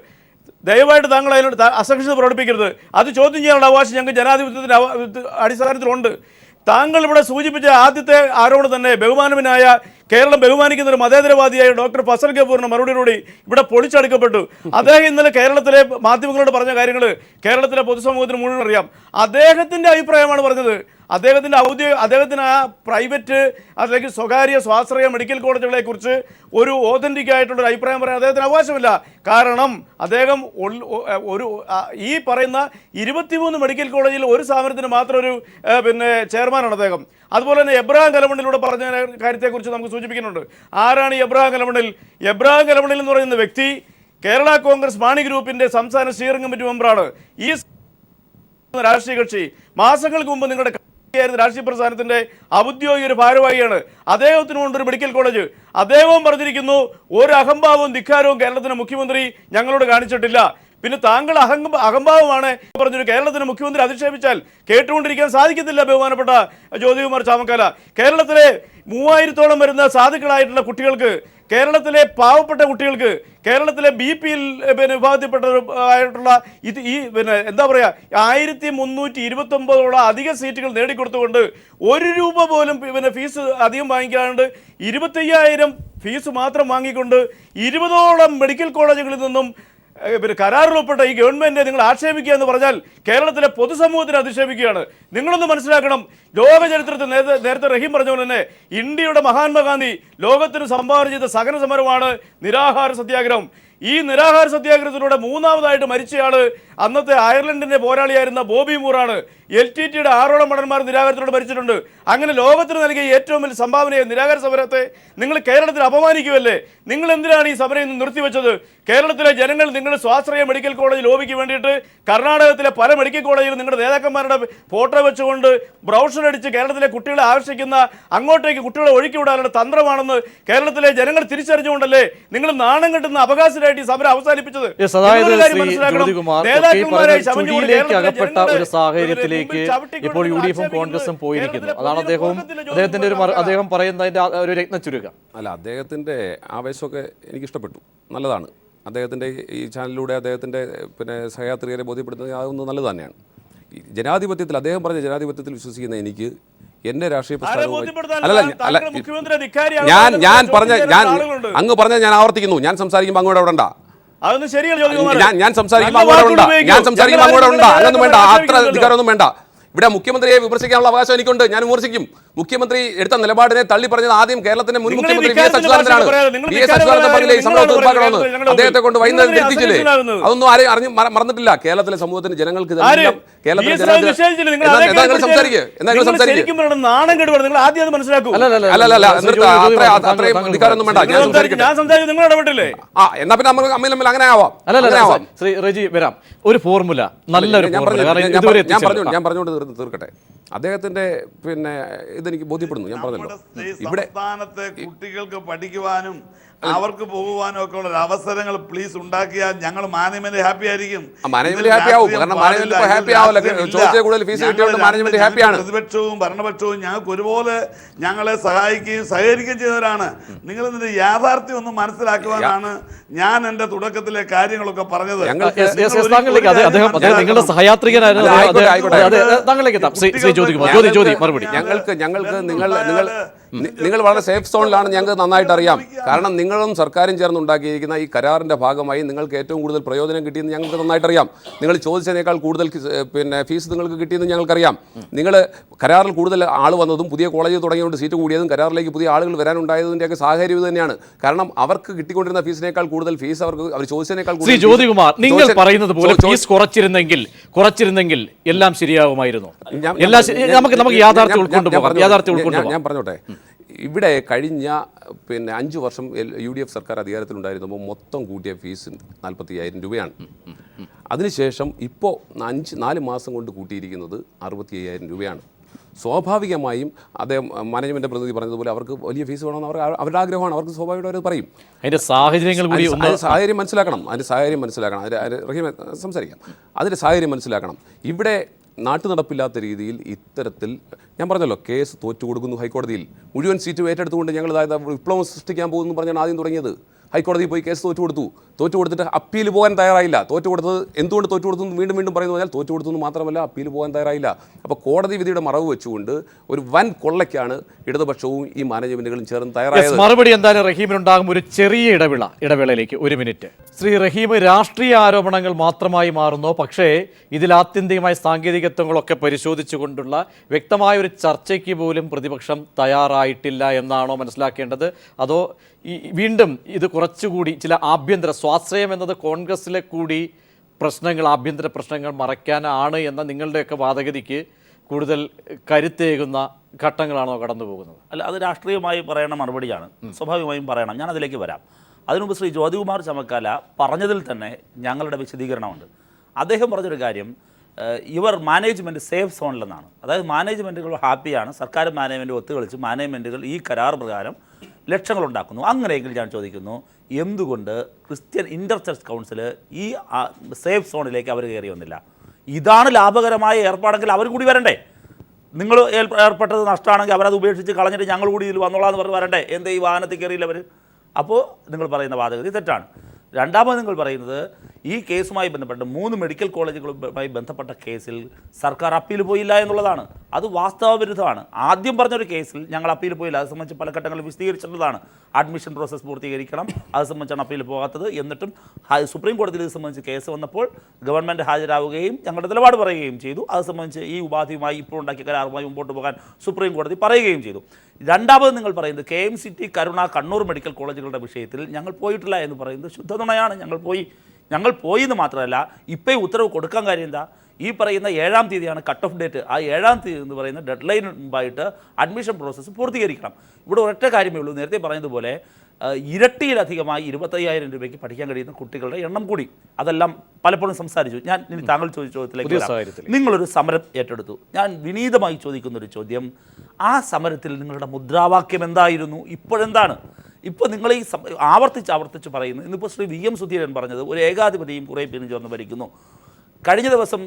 ദയവായിട്ട് താങ്കൾ അതിനോട് അസഹിഷ്ണുത പ്രകടിപ്പിക്കരുത്. അത് ചോദ്യം ചെയ്യാനുള്ള അവകാശം ഞങ്ങൾക്ക് ജനാധിപത്യത്തിൻ്റെ അടിസ്ഥാനത്തിലുണ്ട്. താങ്കൾ ഇവിടെ സൂചിപ്പിച്ച ആദ്യത്തെ ആരോപണം തന്നെ ബഹുമാനവനായ കേരളം ബഹുമാനിക്കുന്ന ഒരു മതേതരവാദിയായ ഡോക്ടർ ഫസൽ ഗഫൂറിന്റെ മറുപടിയോടെ ഇവിടെ പൊളിച്ചടുക്കപ്പെട്ടു. അദ്ദേഹം ഇന്നലെ കേരളത്തിലെ മാധ്യമങ്ങളോട് പറഞ്ഞ കാര്യങ്ങൾ കേരളത്തിലെ പൊതുസമൂഹത്തിന് മുഴുവൻ അറിയാം. അദ്ദേഹത്തിന്റെ അഭിപ്രായമാണ് പറഞ്ഞത്. അദ്ദേഹത്തിന് ആ പ്രൈവറ്റ് അല്ലെങ്കിൽ സ്വകാര്യ സ്വാശ്രയ മെഡിക്കൽ കോളേജുകളെ കുറിച്ച് ഒരു ഓതന്റിക് ആയിട്ടുള്ള ഒരു അഭിപ്രായം പറയാൻ അദ്ദേഹത്തിന് അവകാശമില്ല. കാരണം അദ്ദേഹം ഈ പറയുന്ന 23 മെഡിക്കൽ കോളേജിൽ ഒരു സ്ഥാപനത്തിന് മാത്രം ഒരു ചെയർമാനാണ് അദ്ദേഹം. അതുപോലെ തന്നെ എബ്രഹാം കലമണ്ണിലൂടെ പറഞ്ഞ കാര്യത്തെക്കുറിച്ച് നമുക്ക് സൂചിപ്പിക്കുന്നുണ്ട്. ആരാണ് ഈ എബ്രഹാം കലമണ്ണിൽ? എബ്രഹാം കലമണ്ണിൽ എന്ന് പറയുന്ന വ്യക്തി കേരള കോൺഗ്രസ് മാണി ഗ്രൂപ്പിന്റെ സംസ്ഥാന സ്റ്റിയറിംഗ് കമ്മിറ്റി മെമ്പറാണ്. ഈ രാഷ്ട്രീയ കക്ഷി മാസങ്ങൾക്ക് മുമ്പ് നിങ്ങളുടെ രാഷ്ട്രീയ പ്രസ്ഥാനത്തിന്റെ ഔദ്യോഗിക ഒരു ഭാരവാഹിയാണ്. അദ്ദേഹത്തിന് കൊണ്ടൊരു മെഡിക്കൽ കോളേജ്. അദ്ദേഹവും പറഞ്ഞിരിക്കുന്നു ഒരു അഹംഭാവവും ധിക്കാരവും കേരളത്തിലെ മുഖ്യമന്ത്രി ഞങ്ങളോട് കാണിച്ചിട്ടില്ല. പിന്നെ താങ്കൾ അഹംഭാവമാണ് പറഞ്ഞൊരു കേരളത്തിലെ മുഖ്യമന്ത്രി അധിക്ഷേപിച്ചാൽ കേട്ടുകൊണ്ടിരിക്കാൻ സാധിക്കത്തില്ല. ബഹുമാനപ്പെട്ട ജ്യോതികുമാർ ചാമക്കാല, കേരളത്തിലെ 3000-ഓളം വരുന്ന സാധുക്കളായിട്ടുള്ള കുട്ടികൾക്ക്, കേരളത്തിലെ പാവപ്പെട്ട കുട്ടികൾക്ക്, കേരളത്തിലെ BP വിഭാഗത്തിൽപ്പെട്ട എന്താ പറയുക 1329 അധിക സീറ്റുകൾ നേടിക്കൊടുത്തുകൊണ്ട് 1 രൂപ പോലും ഫീസ് അധികം വാങ്ങിക്കാണ്ട് 25,000 ഫീസ് മാത്രം വാങ്ങിക്കൊണ്ട് 20ഓളം മെഡിക്കൽ കോളേജുകളിൽ നിന്നും കരാറിൽ ഒപ്പിട്ട ഈ ഗവൺമെന്റിനെ നിങ്ങൾ ആക്ഷേപിക്കുക എന്ന് പറഞ്ഞാൽ കേരളത്തിലെ പൊതുസമൂഹത്തിന് അധിക്ഷേപിക്കുകയാണ്. നിങ്ങളൊന്ന് മനസ്സിലാക്കണം. ലോക ചരിത്രത്തിൽ നേരത്തെ റഹീം പറഞ്ഞ പോലെ തന്നെ ഇന്ത്യയുടെ മഹാത്മാഗാന്ധി ലോകത്തിന് സംഭാവന ചെയ്ത സഹന സമരമാണ് നിരാഹാര സത്യാഗ്രഹം. ഈ നിരാഹാര സത്യാഗ്രഹത്തിലൂടെ മൂന്നാമതായിട്ട് മരിച്ചയാള് അന്നത്തെ അയർലൻഡിന്റെ പോരാളിയായിരുന്ന ബോബി മൂറാണ്. LTTയുടെ 6ഓളം ഭടന്മാർ നിരാഹാരത്തിലൂടെ മരിച്ചിട്ടുണ്ട്. അങ്ങനെ ലോകത്തിന് നൽകിയ ഏറ്റവും വലിയ സംഭാവനയെ നിരാഹാര സമരത്തെ നിങ്ങൾ കേരളത്തിൽ അപമാനിക്കുമല്ലേ? നിങ്ങൾ എന്തിനാണ് ഈ സമരം ഇന്ന് നിർത്തിവെച്ചത്? കേരളത്തിലെ ജനങ്ങൾ നിങ്ങൾ സ്വാശ്രയ മെഡിക്കൽ കോളേജ് ലോബിക്ക് വേണ്ടിയിട്ട് കർണാടകത്തിലെ പല മെഡിക്കൽ കോളേജിലും നിങ്ങളുടെ നേതാക്കന്മാരുടെ ഫോട്ടോ വെച്ചുകൊണ്ട് ബ്രൗഷർ അടിച്ച് കേരളത്തിലെ കുട്ടികളെ ആകർഷിക്കുന്ന അങ്ങോട്ടേക്ക് കുട്ടികളെ ഒഴുക്കിവിടാനുള്ള തന്ത്രമാണെന്ന് കേരളത്തിലെ ജനങ്ങൾ തിരിച്ചറിഞ്ഞുകൊണ്ടല്ലേ നിങ്ങൾ നാണം കെട്ടുന്ന അവകാശമായിട്ട് ഈ സമരം അവസാനിപ്പിച്ചത്? അകപ്പെട്ട ഒരു സാഹചര്യത്തിലേക്ക് ഇപ്പോൾ UDFും കോൺഗ്രസും പോയിരിക്കുന്നു. അതാണ് അദ്ദേഹത്തിന്റെ അദ്ദേഹം പറയുന്നതിന്റെ ഒരു രത്ന ചുരുക്കം. അല്ല, അദ്ദേഹത്തിന്റെ ആവേശമൊക്കെ എനിക്ക് ഇഷ്ടപ്പെട്ടു, നല്ലതാണ്. അദ്ദേഹത്തിന്റെ ഈ ചാനലിലൂടെ അദ്ദേഹത്തിന്റെ സഹയാത്രികരെ ബോധ്യപ്പെടുത്തുന്നത് അതൊന്നും നല്ലത് തന്നെയാണ്. ജനാധിപത്യത്തിൽ അദ്ദേഹം പറഞ്ഞ ജനാധിപത്യത്തിൽ വിശ്വസിക്കുന്ന എനിക്ക് എന്റെ രാഷ്ട്രീയ അങ്ങ് പറഞ്ഞ ഞാൻ ആവർത്തിക്കുന്നു. ഞാൻ സംസാരിക്കുമ്പോൾ അങ്ങോട്ട് അവിടെ ഉണ്ടാ ഞാൻ സംസാരിക്കുമ്പോൾ അങ്ങോട്ട് ഉണ്ടാ അങ്ങൊന്നും വേണ്ട, അത്ര അധികാരമൊന്നും വേണ്ട. ഇവിടെ മുഖ്യമന്ത്രിയെ വിമർശിക്കാനുള്ള അവകാശം എനിക്കുണ്ട്, ഞാൻ വിമർശിക്കും. മുഖ്യമന്ത്രി എടുത്ത നിലപാടിനെ തള്ളി പറഞ്ഞത് ആദ്യം കേരളത്തിന്റെ മുൻ മുഖ്യമന്ത്രി VS അച്യുതാനന്ദനാണ്. VS അച്യുതാനന്ദൻ പറഞ്ഞില്ലേ ഈ സമരത്തെ ഉൾപ്പാക്കണമെന്ന്? അദ്ദേഹത്തെ കൊണ്ട് വൈകുന്നേരം എത്തിച്ചില്ലേ? അതൊന്നും ആരെയും അറിഞ്ഞു മറന്നിട്ടില്ല. കേരളത്തിലെ സമൂഹത്തിന് ജനങ്ങൾക്ക് അത്രയും അധികാരമൊന്നും വേണ്ട. എന്നാ പിന്നെ നമുക്ക് അമ്മിൽ അങ്ങനെ ആവാം. ശ്രീ റജി വരാം. ഒരു ഫോർമുല, നല്ലൊരു ഞാൻ പറഞ്ഞുകൊണ്ട് തീർക്കട്ടെ. അദ്ദേഹത്തിന്റെ ഇതെനിക്ക് ബോധ്യപ്പെടുന്നു. ഞാൻ പറഞ്ഞല്ലോ, ഇവിടെ സംസ്ഥാനത്തെ കുട്ടികൾക്ക് പഠിക്കുവാനും അവർക്ക് പോകുവാനും ഒക്കെ ഉള്ള അവസരങ്ങൾ പ്ലീസ് ഉണ്ടാക്കിയാൽ ഞങ്ങൾ മാനേജ്മെന്റ് ഹാപ്പി ആയിരിക്കും. മാനേജ്മെന്റ് ഹാപ്പി ആവും. കാരണം മാനേജ്മെന്റ് ഹാപ്പി ആവില്ല. ചോദിച്ച കൂടുതൽ ഫീസ് കിട്ടിയോണ്ട് മാനേജ്മെന്റ് ഹാപ്പിയാണ്. പ്രതിപക്ഷവും ഭരണപക്ഷവും ഞങ്ങൾക്ക് ഒരുപോലെ ഞങ്ങളെ സഹായിക്കുകയും സഹകരിക്കുകയും ചെയ്തവരാണ്. നിങ്ങൾ ഇതിന്റെ യാഥാർത്ഥ്യം ഒന്ന് മനസ്സിലാക്കുവാനാണ് ഞാൻ എന്റെ തുടക്കത്തിലെ കാര്യങ്ങളൊക്കെ പറഞ്ഞത്. നിങ്ങളുടെ സഹയാത്രികനായിരുന്നു. ഞങ്ങൾക്ക് നിങ്ങൾ വളരെ സേഫ് സോണിലാണ്. ഞങ്ങൾക്ക് നന്നായിട്ട് അറിയാം. കാരണം നിങ്ങളും സർക്കാരും ചേർന്ന് ഉണ്ടാക്കിയിരിക്കുന്ന ഈ കരാറിന്റെ ഭാഗമായി നിങ്ങൾക്ക് ഏറ്റവും കൂടുതൽ പ്രയോജനം കിട്ടിയെന്ന് ഞങ്ങൾക്ക് നന്നായിട്ട് അറിയാം. നിങ്ങൾ ചോദിച്ചതിനേക്കാൾ കൂടുതൽ ഫീസ് നിങ്ങൾക്ക് കിട്ടിയെന്ന് ഞങ്ങൾക്കറിയാം. നിങ്ങൾ കരാറിൽ കൂടുതൽ ആൾ വന്നതും പുതിയ കോളേജ് തുടങ്ങിയതുകൊണ്ട് സീറ്റ് കൂടിയതും കരാറിലേക്ക് പുതിയ ആളുകൾ വരാനുണ്ടായതിൻ്റെയൊക്കെ സാഹചര്യം ഇത് തന്നെയാണ്. കാരണം അവർക്ക് കിട്ടിക്കൊണ്ടിരുന്ന ഫീസിനേക്കാൾ കൂടുതൽ ഫീസ് അവർ ചോദിച്ചതിനേക്കാൾ കൂടുതൽ. ജ്യോതികുമാർ, നിങ്ങൾ പറയുന്നത് പോലെ ഫീസ് കുറച്ചിരുന്നെങ്കിൽ എല്ലാം ശരിയാകുമായിരുന്നു. നമുക്ക് യാഥാർത്ഥ്യം ഉൾക്കൊണ്ടുപോകാം. ഞാൻ പറഞ്ഞോട്ടെ, ഇവിടെ കഴിഞ്ഞ 5 വർഷം UDF സർക്കാർ അധികാരത്തിലുണ്ടായിരുന്നപ്പോൾ മൊത്തം കൂട്ടിയ ഫീസ് 45,000 രൂപയാണ്. അതിനുശേഷം ഇപ്പോൾ 4 മാസം കൊണ്ട് കൂട്ടിയിരിക്കുന്നത് 65,000 രൂപയാണ്. സ്വാഭാവികമായും അദ്ദേഹം മാനേജ്മെന്റ് പ്രതിനിധി പറഞ്ഞതുപോലെ അവർക്ക് വലിയ ഫീസ് വേണമെന്ന് അവരുടെ ആഗ്രഹമാണ്. അവർക്ക് സ്വാഭാവികമായിട്ട് അവർ പറയും. അതിന്റെ സാഹചര്യങ്ങൾ കൂടി സാഹചര്യം മനസ്സിലാക്കണം. അതിന്റെ സാഹചര്യം മനസ്സിലാക്കണം. സംസാരിക്കാം. അതിന്റെ സാഹചര്യം മനസ്സിലാക്കണം. ഇവിടെ നാട്ടു നടപ്പില്ലാത്ത രീതിയിൽ ഇത്തരത്തിൽ ഞാൻ പറഞ്ഞല്ലോ, കേസ് തോറ്റു കൊടുക്കുന്നു ഹൈക്കോടതിയിൽ. മുഴുവൻ സീറ്റും ഏറ്റെടുത്തുകൊണ്ട് ഞങ്ങൾ വിപ്ലവം സൃഷ്ടിക്കാൻ പോകുന്നു പറഞ്ഞാണ് ആദ്യം തുടങ്ങിയത്. ഹൈക്കോടതിയിൽ പോയി കേസ് തോറ്റു കൊടുത്തിട്ട് അപ്പീൽ പോകാൻ തയ്യാറായില്ല. എന്തുകൊണ്ട് തോറ്റു കൊടുത്തു വീണ്ടും പറയുന്നു പറഞ്ഞാൽ തോറ്റു കൊടുത്തു മാത്രമല്ല അപ്പീൽ പോകാൻ തയ്യാറായില്ല. അപ്പോൾ കോടതി വിധിയുടെ മറവ് വെച്ചുകൊണ്ട് ഒരു വൻ കൊള്ളയ്ക്കാണ് ഇടതുപക്ഷവും ഈ മാനേജ്മെന്റുകളും ചേർന്ന് തയ്യാറായത്. മറുപടി എന്തായാലും റഹീമിനുണ്ടാകും. ഒരു ചെറിയ ഇടവേളയിലേക്ക് 1 മിനിറ്റ്. ശ്രീ റഹീം, രാഷ്ട്രീയ ആരോപണങ്ങൾ മാത്രമായി മാറുന്നു, പക്ഷേ ഇതിൽ ആത്യന്തികമായ സാങ്കേതികത്വങ്ങളൊക്കെ പരിശോധിച്ചുകൊണ്ടുള്ള വ്യക്തമായ ഒരു ചർച്ചയ്ക്ക് പോലും പ്രതിപക്ഷം തയ്യാറായിട്ടില്ല എന്നാണോ മനസ്സിലാക്കേണ്ടത്? അതോ വീണ്ടും ഇത് കുറച്ചുകൂടി ചില ആഭ്യന്തര സ്വാശ്രയം എന്നത് കോൺഗ്രസിലെ കൂടി ആഭ്യന്തര പ്രശ്നങ്ങൾ മറയ്ക്കാനാണ് എന്ന നിങ്ങളുടെയൊക്കെ വാദഗതിക്ക് കൂടുതൽ കരുത്തേകുന്ന ഘട്ടങ്ങളാണോ കടന്നു പോകുന്നത്? അല്ല, അത് രാഷ്ട്രീയമായി പറയണ മറുപടിയാണ്, സ്വാഭാവികമായും പറയണം. ഞാൻ അതിലേക്ക് വരാം. അതിനുമുമ്പ് ശ്രീ ജ്യോതികുമാർ ചമക്കാല പറഞ്ഞതിൽ തന്നെ ഞങ്ങളുടെ വിശദീകരണമുണ്ട്. അദ്ദേഹം പറഞ്ഞൊരു കാര്യം, ഇവർ മാനേജ്മെൻറ്റ് സേഫ് സോണിലെന്നാണ്. അതായത് മാനേജ്മെൻറ്റുകൾ ഹാപ്പിയാണ്, സർക്കാർ മാനേജ്മെൻറ്റ് ഒത്തുകളിച്ച് മാനേജ്മെൻറ്റുകൾ ഈ കരാർ പ്രകാരം ലക്ഷങ്ങൾ ഉണ്ടാക്കുന്നു. അങ്ങനെയെങ്കിൽ ഞാൻ ചോദിക്കുന്നു, എന്തുകൊണ്ട് ക്രിസ്ത്യൻ ഇൻ്റർ ചർച്ച് കൗൺസിൽ ഈ സേഫ് സോണിലേക്ക് അവർ കയറി വന്നില്ല? ഇതാണ് ലാഭകരമായ ഏർപ്പാടെങ്കിൽ അവർ കൂടി വരണ്ടേ? നിങ്ങൾ ഏർപ്പെട്ടത് നഷ്ടമാണെങ്കിൽ അവരത് ഉപേക്ഷിച്ച് കളഞ്ഞിട്ട് ഞങ്ങൾ കൂടി ഇതിൽ വന്നോളാന്ന് പറഞ്ഞ് വരണ്ടേ? എന്തേ ഈ വാഹനത്തിൽ കയറിയില്ല അവർ? അപ്പോൾ നിങ്ങൾ പറയുന്ന വാദഗതി തെറ്റാണ്. രണ്ടാമത് നിങ്ങൾ പറയുന്നത് ഈ കേസുമായി ബന്ധപ്പെട്ട് 3 മെഡിക്കൽ കോളേജുകളുമായി ബന്ധപ്പെട്ട കേസിൽ സർക്കാർ അപ്പീൽ പോയില്ല എന്നുള്ളതാണ്. അത് വാസ്തവവിരുദ്ധമാണ്. ആദ്യം പറഞ്ഞൊരു കേസിൽ ഞങ്ങൾ അപ്പീൽ പോയില്ല. അത് സംബന്ധിച്ച് പല ഘട്ടങ്ങളിൽ വിശദീകരിച്ചിട്ടുള്ളതാണ്. അഡ്മിഷൻ പ്രോസസ്സ് പൂർത്തീകരിക്കണം, അത് സംബന്ധിച്ചാണ് അപ്പീൽ പോകാത്തത്. എന്നിട്ടും സുപ്രീം കോടതിയിൽ ഇത് സംബന്ധിച്ച് കേസ് വന്നപ്പോൾ ഗവൺമെൻറ് ഹാജരാവുകയും ഞങ്ങളുടെ നിലപാട് പറയുകയും ചെയ്തു. അത് സംബന്ധിച്ച് ഈ ഉപാധിയുമായി ഇപ്പോൾ ഉണ്ടാക്കിയ കരാറുമായി മുമ്പോട്ട് പോകാൻ സുപ്രീം കോടതി പറയുകയും ചെയ്തു. രണ്ടാമത് നിങ്ങൾ പറയുന്നത് KMCT, കരുണ, കണ്ണൂർ മെഡിക്കൽ കോളേജുകളുടെ വിഷയത്തിൽ ഞങ്ങൾ പോയിട്ടില്ല എന്ന് പറയുന്നത് ശുദ്ധനുണയാണ്. ഞങ്ങൾ പോയി എന്ന് മാത്രമല്ല, ഇപ്പോൾ ഈ ഉത്തരവ് കൊടുക്കാൻ കാര്യം എന്താ? ഈ പറയുന്ന 7-ാം തീയതിയാണ് കട്ട് ഓഫ് ഡേറ്റ്. ആ 7-ാം തീയതി എന്ന് പറയുന്ന ഡെഡ് ലൈൻ മുമ്പായിട്ട് അഡ്മിഷൻ പ്രോസസ്സ് പൂർത്തീകരിക്കണം. ഇവിടെ ഒരൊറ്റ കാര്യമേ ഉള്ളൂ, നേരത്തെ പറയുന്നതുപോലെ ഇരട്ടിയിലധികമായി 25,000 രൂപയ്ക്ക് പഠിക്കാൻ കഴിയുന്ന കുട്ടികളുടെ എണ്ണം കൂടി. അതെല്ലാം പലപ്പോഴും സംസാരിച്ചു. ഞാൻ ഇനി താങ്കൾ ചോദിച്ച ചോദ്യത്തിലേക്ക്, നിങ്ങളൊരു സമരം ഏറ്റെടുത്തു. ഞാൻ വിനീതമായി ചോദിക്കുന്നൊരു ചോദ്യം, ആ സമരത്തിൽ നിങ്ങളുടെ മുദ്രാവാക്യം എന്തായിരുന്നു? ഇപ്പോഴെന്താണ്? ഇപ്പോൾ നിങ്ങൾ ഈ ആവർത്തിച്ച് പറയുന്നു. ഇന്നിപ്പോൾ ശ്രീ VM സുധീരൻ പറഞ്ഞത് ഒരു ഏകാധിപതിയും കുറേ പേരും ചേർന്ന് ഭരിക്കുന്നു. കഴിഞ്ഞ ദിവസം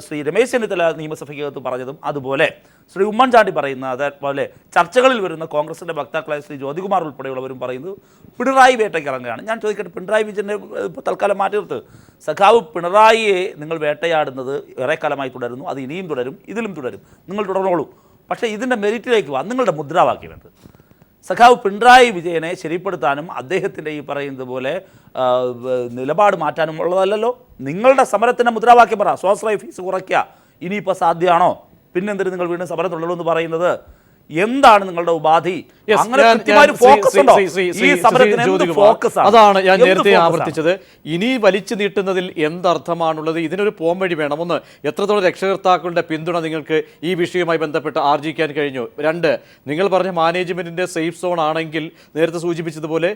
ശ്രീ രമേശ് ചെന്നിത്തല നിയമസഭയ്ക്കകത്ത് പറഞ്ഞതും അതുപോലെ ശ്രീ ഉമ്മൻചാണ്ടി പറയുന്ന അതേപോലെ ചർച്ചകളിൽ വരുന്ന കോൺഗ്രസിൻ്റെ വക്താക്കളായ ശ്രീ ജ്യോതികുമാർ ഉൾപ്പെടെയുള്ളവരും പറയുന്നത് പിണറായി വേട്ടയ്ക്ക് ഇറങ്ങുകയാണ്. ഞാൻ ചോദിക്കട്ടെ, പിണറായി വിജയനെ ഇപ്പോൾ തൽക്കാലം മാറ്റി നിർത്ത്. സഖാവ് പിണറായിയെ നിങ്ങൾ വേട്ടയാടുന്നത് ഏറെക്കാലമായി തുടരുന്നു, അത് ഇനിയും തുടരും, ഇതിലും തുടരും. നിങ്ങൾ തുടർന്നോളൂ. പക്ഷേ ഇതിൻ്റെ മെറിറ്റിലേക്ക് വാ. നിങ്ങളുടെ മുദ്രാവാക്യം എന്ത്? സഖാവ് പിണറായി വിജയനെ ശരിപ്പെടുത്താനും അദ്ദേഹത്തിൻ്റെ ഈ പറയുന്നത് പോലെ നിലപാട് മാറ്റാനും ഉള്ളതല്ലല്ലോ. നിങ്ങളുടെ സമരത്തിൻ്റെ മുദ്രാവാക്യം പറ. സ്വാശ്രയ ഫീസ് കുറയ്ക്കുക, ഇനിയിപ്പോൾ സാധ്യമാണോ? പിന്നെന്തിന് നിങ്ങൾ വീണ്ടും സമരം തുടരുമെന്ന് പറയുന്നത്? എന്താണ് നിങ്ങളുടെ ഉപാധി? അങ്ങനെ അതാണ് ഞാൻ നേരത്തെ ആവർത്തിച്ചത്. ഇനി വലിച്ചു നീട്ടുന്നതിൽ എന്തർത്ഥമാണുള്ളത്? ഇതിനൊരു പോംവഴി വേണം. ഒന്ന്, എത്രത്തോളം രക്ഷകർത്താക്കളുടെ പിന്തുണ നിങ്ങൾക്ക് ഈ വിഷയവുമായി ബന്ധപ്പെട്ട് ആർജിക്കാൻ കഴിഞ്ഞു? 2, നിങ്ങൾ പറഞ്ഞ മാനേജ്മെന്റിന്റെ സേഫ് സോൺ ആണെങ്കിൽ നേരത്തെ സൂചിപ്പിച്ചതുപോലെ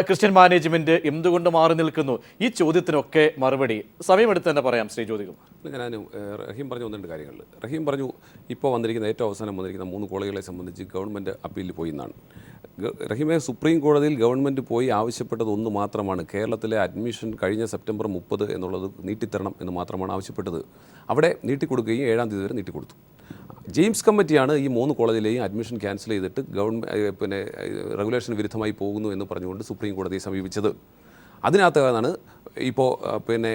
ക്രിസ്ത്യൻ മാനേജ്മെന്റ് എന്തുകൊണ്ട് മാറി നിൽക്കുന്നു? ഈ ചോദ്യത്തിനൊക്കെ മറുപടി സമയമെടുത്ത് തന്നെ പറയാം. ശ്രീ ജ്യോതികുമാർ, ഞാൻ റഹീം പറഞ്ഞു 1-2 കാര്യങ്ങൾ. റഹീം പറഞ്ഞു ഇപ്പോൾ വന്നിരിക്കുന്ന ഏറ്റവും അവസാനം വന്നിരിക്കുന്ന 3 കോളേജുകളെ സംബന്ധിച്ച് ഗവൺമെൻറ് അപ്പീലിൽ പോയി എന്നാണ്. റഹീമെ, സുപ്രീം കോടതിയിൽ ഗവൺമെൻറ് പോയി ആവശ്യപ്പെട്ടത് ഒന്ന് മാത്രമാണ്, കേരളത്തിലെ അഡ്മിഷൻ കഴിഞ്ഞ സെപ്റ്റംബർ 30 എന്നുള്ളത് നീട്ടിത്തരണം എന്ന് മാത്രമാണ് ആവശ്യപ്പെട്ടത്. അവിടെ നീട്ടിക്കൊടുക്കുകയും 7-ാം തീയതി വരെ നീട്ടിക്കൊടുത്തു. ജെയിംസ് കമ്മിറ്റിയാണ് ഈ 3 കോളേജിലെയും അഡ്മിഷൻ ക്യാൻസൽ ചെയ്തിട്ട് റെഗുലേഷൻ വിരുദ്ധമായി പോകുന്നു എന്ന് പറഞ്ഞുകൊണ്ട് സുപ്രീം കോടതിയെ സമീപിച്ചത്. അതിനകത്താണ് ഇപ്പോൾ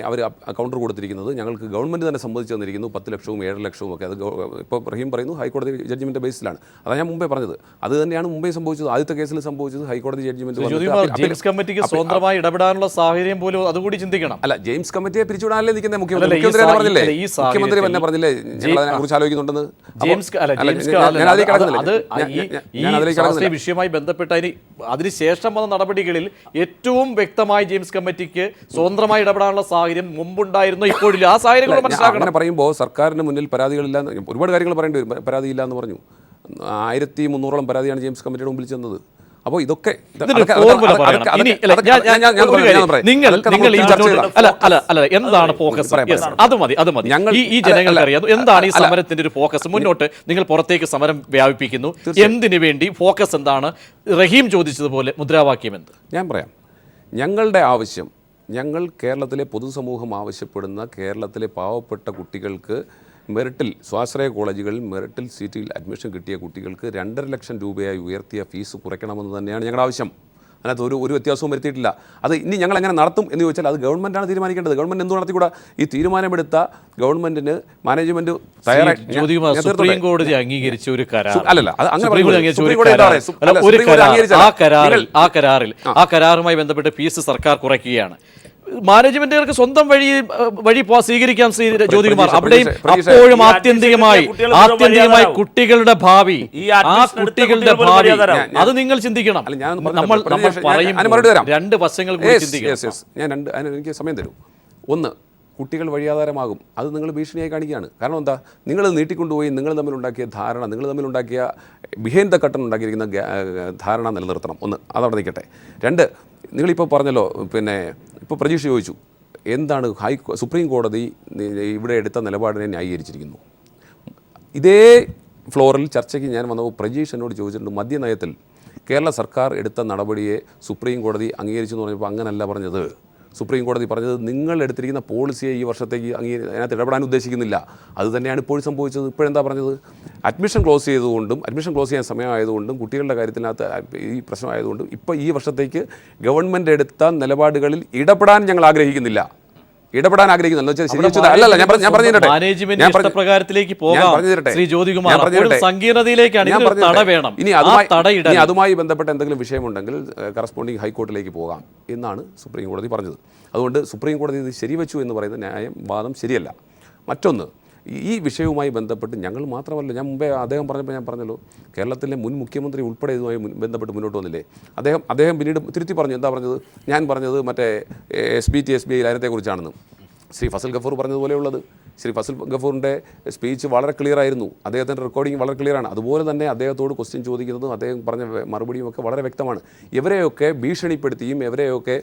അവർ കൗണ്ടർ കൊടുത്തിരിക്കുന്നത്. ഞങ്ങൾക്ക് ഗവൺമെൻറ് തന്നെ സമ്മതിച്ചു തന്നിരിക്കുന്നു 10 ലക്ഷവും 7 ലക്ഷവും ഒക്കെ. അത് ഇപ്പോൾ റഹീം പറയുന്നു ഹൈക്കോടതി ജഡ്ജ്മെൻറ്റ് ബേസിലാണ്. അതാണ് ഞാൻ മുമ്പേ പറഞ്ഞത്. അത് തന്നെയാണ് മുമ്പേ സംഭവിച്ചത്. ആദ്യത്തെ കേസിൽ സംഭവിച്ചത് ഹൈക്കോടതി ജഡ്ജ്മെൻറ്റ്. ജെയിംസ് കമ്മിറ്റിക്ക് സ്വന്തമായി ഇടപെടാനുള്ള സാഹചര്യം പോലും അതുകൂടി ചിന്തിക്കണം. അല്ല, ജെയിംസ് കമ്മിറ്റിയെ പിരിച്ചുവിടാനല്ലേ നിൽക്കുന്ന മുഖ്യമന്ത്രി പറഞ്ഞില്ലേ? മുഖ്യമന്ത്രി തന്നെ പറഞ്ഞില്ലേ ഞങ്ങൾ അതിനെക്കുറിച്ച് ആലോചിക്കുന്നുണ്ടെന്ന്. വിഷയവുമായി ബന്ധപ്പെട്ട അതിനുശേഷം വന്ന നടപടികളിൽ ഏറ്റവും വ്യക്തമായി ജെയിംസ് കമ്മിറ്റിക്ക് സ്വന്തമായി ഇടപെടാനുള്ള സാഹചര്യം മുമ്പുണ്ടായിരുന്നു, ഇപ്പോഴില്ല. ആ സാഹചര്യങ്ങൾ മനസ്സിലാക്കണം. അങ്ങനെ പറയുമ്പോൾ സർക്കാരിന് മുന്നിൽ പരാതികളില്ല, ഒരുപാട് കാര്യങ്ങൾ പറയേണ്ടി വരും. പരാതിയില്ല എന്ന് പറഞ്ഞു. 1300ഓളം പരാതിയാണ് ജെയിംസ് കമ്മിറ്റിയുടെ മുമ്പിൽ ചെന്നത്. അപ്പോൾ ഇതൊക്കെ എന്താണ് ഫോക്കസ്? അത് മതി. ഈ ജനങ്ങൾക്ക് അറിയാം എന്താണ് ഈ സമരത്തിന്റെ ഒരു ഫോക്കസ്. മുന്നോട്ട് നിങ്ങൾ പുറത്തേക്ക് സമരം വ്യാപിപ്പിക്കുന്നു, എന്തിനു വേണ്ടി? ഫോക്കസ് എന്താണ്? റഹീം ചോദിച്ചതുപോലെ മുദ്രാവാക്യം എന്ത്? ഞാൻ പറയാം. ഞങ്ങളുടെ ആവശ്യം, ഞങ്ങൾ കേരളത്തിലെ പൊതുസമൂഹം ആവശ്യപ്പെടുന്ന കേരളത്തിലെ പാവപ്പെട്ട കുട്ടികൾക്ക് മെറിറ്റിൽ സ്വാശ്രയ കോളേജുകളിൽ മെറിറ്റിൽ സീറ്റിൽ അഡ്മിഷൻ കിട്ടിയ കുട്ടികൾക്ക് 2.5 ലക്ഷം രൂപയായി ഉയർത്തിയ ഫീസ് കുറയ്ക്കണമെന്ന് തന്നെയാണ് ഞങ്ങളുടെ ആവശ്യം. അതിനകത്ത് ഒരു വ്യത്യാസവും വരുത്തിയിട്ടില്ല. അത് ഇനി ഞങ്ങൾ എങ്ങനെ നടത്തും എന്ന് ചോദിച്ചാൽ അത് ഗവൺമെൻറ്റാണ് തീരുമാനിക്കേണ്ടത്. ഗവൺമെൻറ് എന്തുകൊണ്ട് നടത്തിക്കൂടാ? ഈ തീരുമാനമെടുത്ത ഗവൺമെൻറ്റിന് മാനേജ്മെൻറ്റ് സുപ്രീം കോടതി അംഗീകരിച്ച ഒരു കരാർ അല്ലല്ല, അത് അങ്ങനെ ആ കരാറുമായി ബന്ധപ്പെട്ട് ഫീസ് സർക്കാർ കുറയ്ക്കുകയാണ്. മാനേജ്മെന്റുകൾക്ക് സ്വന്തം വഴി സ്വീകരിക്കാം. ശ്രീ ജ്യോതികുമാർ, അവിടെയും അപ്പോഴും ആത്യന്തികമായി കുട്ടികളുടെ ഭാവി, ആ കുട്ടികളുടെ ഭാവി അത് നിങ്ങൾ ചിന്തിക്കണം. നമ്മൾ പറയുമ്പോൾ രണ്ട് വശങ്ങൾ കൂടി ചിന്തിക്കണം. ഞാൻ എനിക്ക് സമയം തരും. ഒന്ന്, കുട്ടികൾ വഴിയാധാരമാകും. അത് നിങ്ങൾ ഭീഷണിയായി കാണിക്കുകയാണ്. കാരണം എന്താ? നിങ്ങൾ നീട്ടിക്കൊണ്ടുപോയി നിങ്ങൾ തമ്മിലുണ്ടാക്കിയ ധാരണ, നിങ്ങൾ തമ്മിലുണ്ടാക്കിയ ബിഹൈൻഡ് ദ കർട്ടൻ ഉണ്ടാക്കിയിരിക്കുന്ന ധാരണ നിലനിർത്തണം. ഒന്ന്, അതവിടെ നിൽക്കട്ടെ. രണ്ട്, നിങ്ങളിപ്പോൾ പറഞ്ഞല്ലോ, പിന്നെ ഇപ്പോൾ പ്രതീക്ഷ ചോദിച്ചു എന്താണ് സുപ്രീം കോടതി ഇവിടെ എടുത്ത നിലപാടിനെ ന്യായീകരിച്ചിരിക്കുന്നു. ഇതേ ഫ്ലോറിൽ ചർച്ചയ്ക്ക് ഞാൻ വന്നപ്പോൾ പ്രജീഷ് എന്നോട് ചോദിച്ചിട്ടുണ്ട്, മദ്യനയത്തിൽ കേരള സർക്കാർ എടുത്ത നടപടിയെ സുപ്രീം കോടതി അംഗീകരിച്ചു എന്ന് പറഞ്ഞപ്പോൾ അങ്ങനല്ല പറഞ്ഞത്. സുപ്രീം കോടതി പറഞ്ഞത് നിങ്ങൾ എടുത്തിരിക്കുന്ന പോളിസിയെ ഈ വർഷത്തേക്ക് അതിനകത്ത് ഇടപെടാൻ ഉദ്ദേശിക്കുന്നില്ല. അതുതന്നെയാണ് ഇപ്പോൾ സംഭവിച്ചത്. ഇപ്പോഴെന്താ പറഞ്ഞത്? അഡ്മിഷൻ ക്ലോസ് ചെയ്യാൻ സമയമായതുകൊണ്ടും കുട്ടികളുടെ കാര്യത്തിനകത്ത് ഈ പ്രശ്നമായതുകൊണ്ടും ഇപ്പോൾ ഈ വർഷത്തേക്ക് ഗവൺമെൻറ് എടുത്ത നിലപാടുകളിൽ ഇടപെടാൻ ഞങ്ങൾ ആഗ്രഹിക്കുന്നില്ല. അല്ലല്ല, ഞാൻ പറഞ്ഞു ഇനി അതുമായി ബന്ധപ്പെട്ട എന്തെങ്കിലും വിഷയമുണ്ടെങ്കിൽ കറസ്പോണ്ടിങ് ഹൈക്കോർട്ടിലേക്ക് പോകാം എന്നാണ് സുപ്രീം കോടതി പറഞ്ഞത്. അതുകൊണ്ട് സുപ്രീം കോടതി ഇത് ശരിവെച്ചു എന്ന് പറയുന്ന വാദം ശരിയല്ല. മറ്റൊന്ന്, ഈ വിഷയവുമായി ബന്ധപ്പെട്ട് ഞങ്ങൾ മാത്രമല്ല, ഞാൻ മുമ്പേ അദ്ദേഹം പറഞ്ഞപ്പോൾ ഞാൻ പറഞ്ഞല്ലോ, കേരളത്തിലെ മുൻ മുഖ്യമന്ത്രി ഉൾപ്പെടെ ഇതുമായി ബന്ധപ്പെട്ട് മുന്നോട്ട് വന്നില്ലേ. അദ്ദേഹം പിന്നീട് തിരുത്തി പറഞ്ഞു. എന്താ പറഞ്ഞത്? ഞാൻ പറഞ്ഞത് മറ്റേ SBI ലയനത്തെക്കുറിച്ചാണെന്ന്. ശ്രീ ഫസൽ ഗഫൂർ പറഞ്ഞതുപോലെയുള്ളത്. ശ്രീ ഫസൽ ഗഫൂറിൻ്റെ സ്പീച്ച് വളരെ ക്ലിയർ ആയിരുന്നു. അദ്ദേഹത്തിൻ്റെ റെക്കോർഡിംഗ് വളരെ ക്ലിയറാണ്. അതുപോലെ തന്നെ അദ്ദേഹത്തോട് ക്വസ്റ്റ്യൻ ചോദിക്കുന്നതും അദ്ദേഹം പറഞ്ഞ മറുപടിയും ഒക്കെ വളരെ വ്യക്തമാണ്. ഇവരെയൊക്കെ ഭീഷണിപ്പെടുത്തിയും ഇവരെയൊക്കെ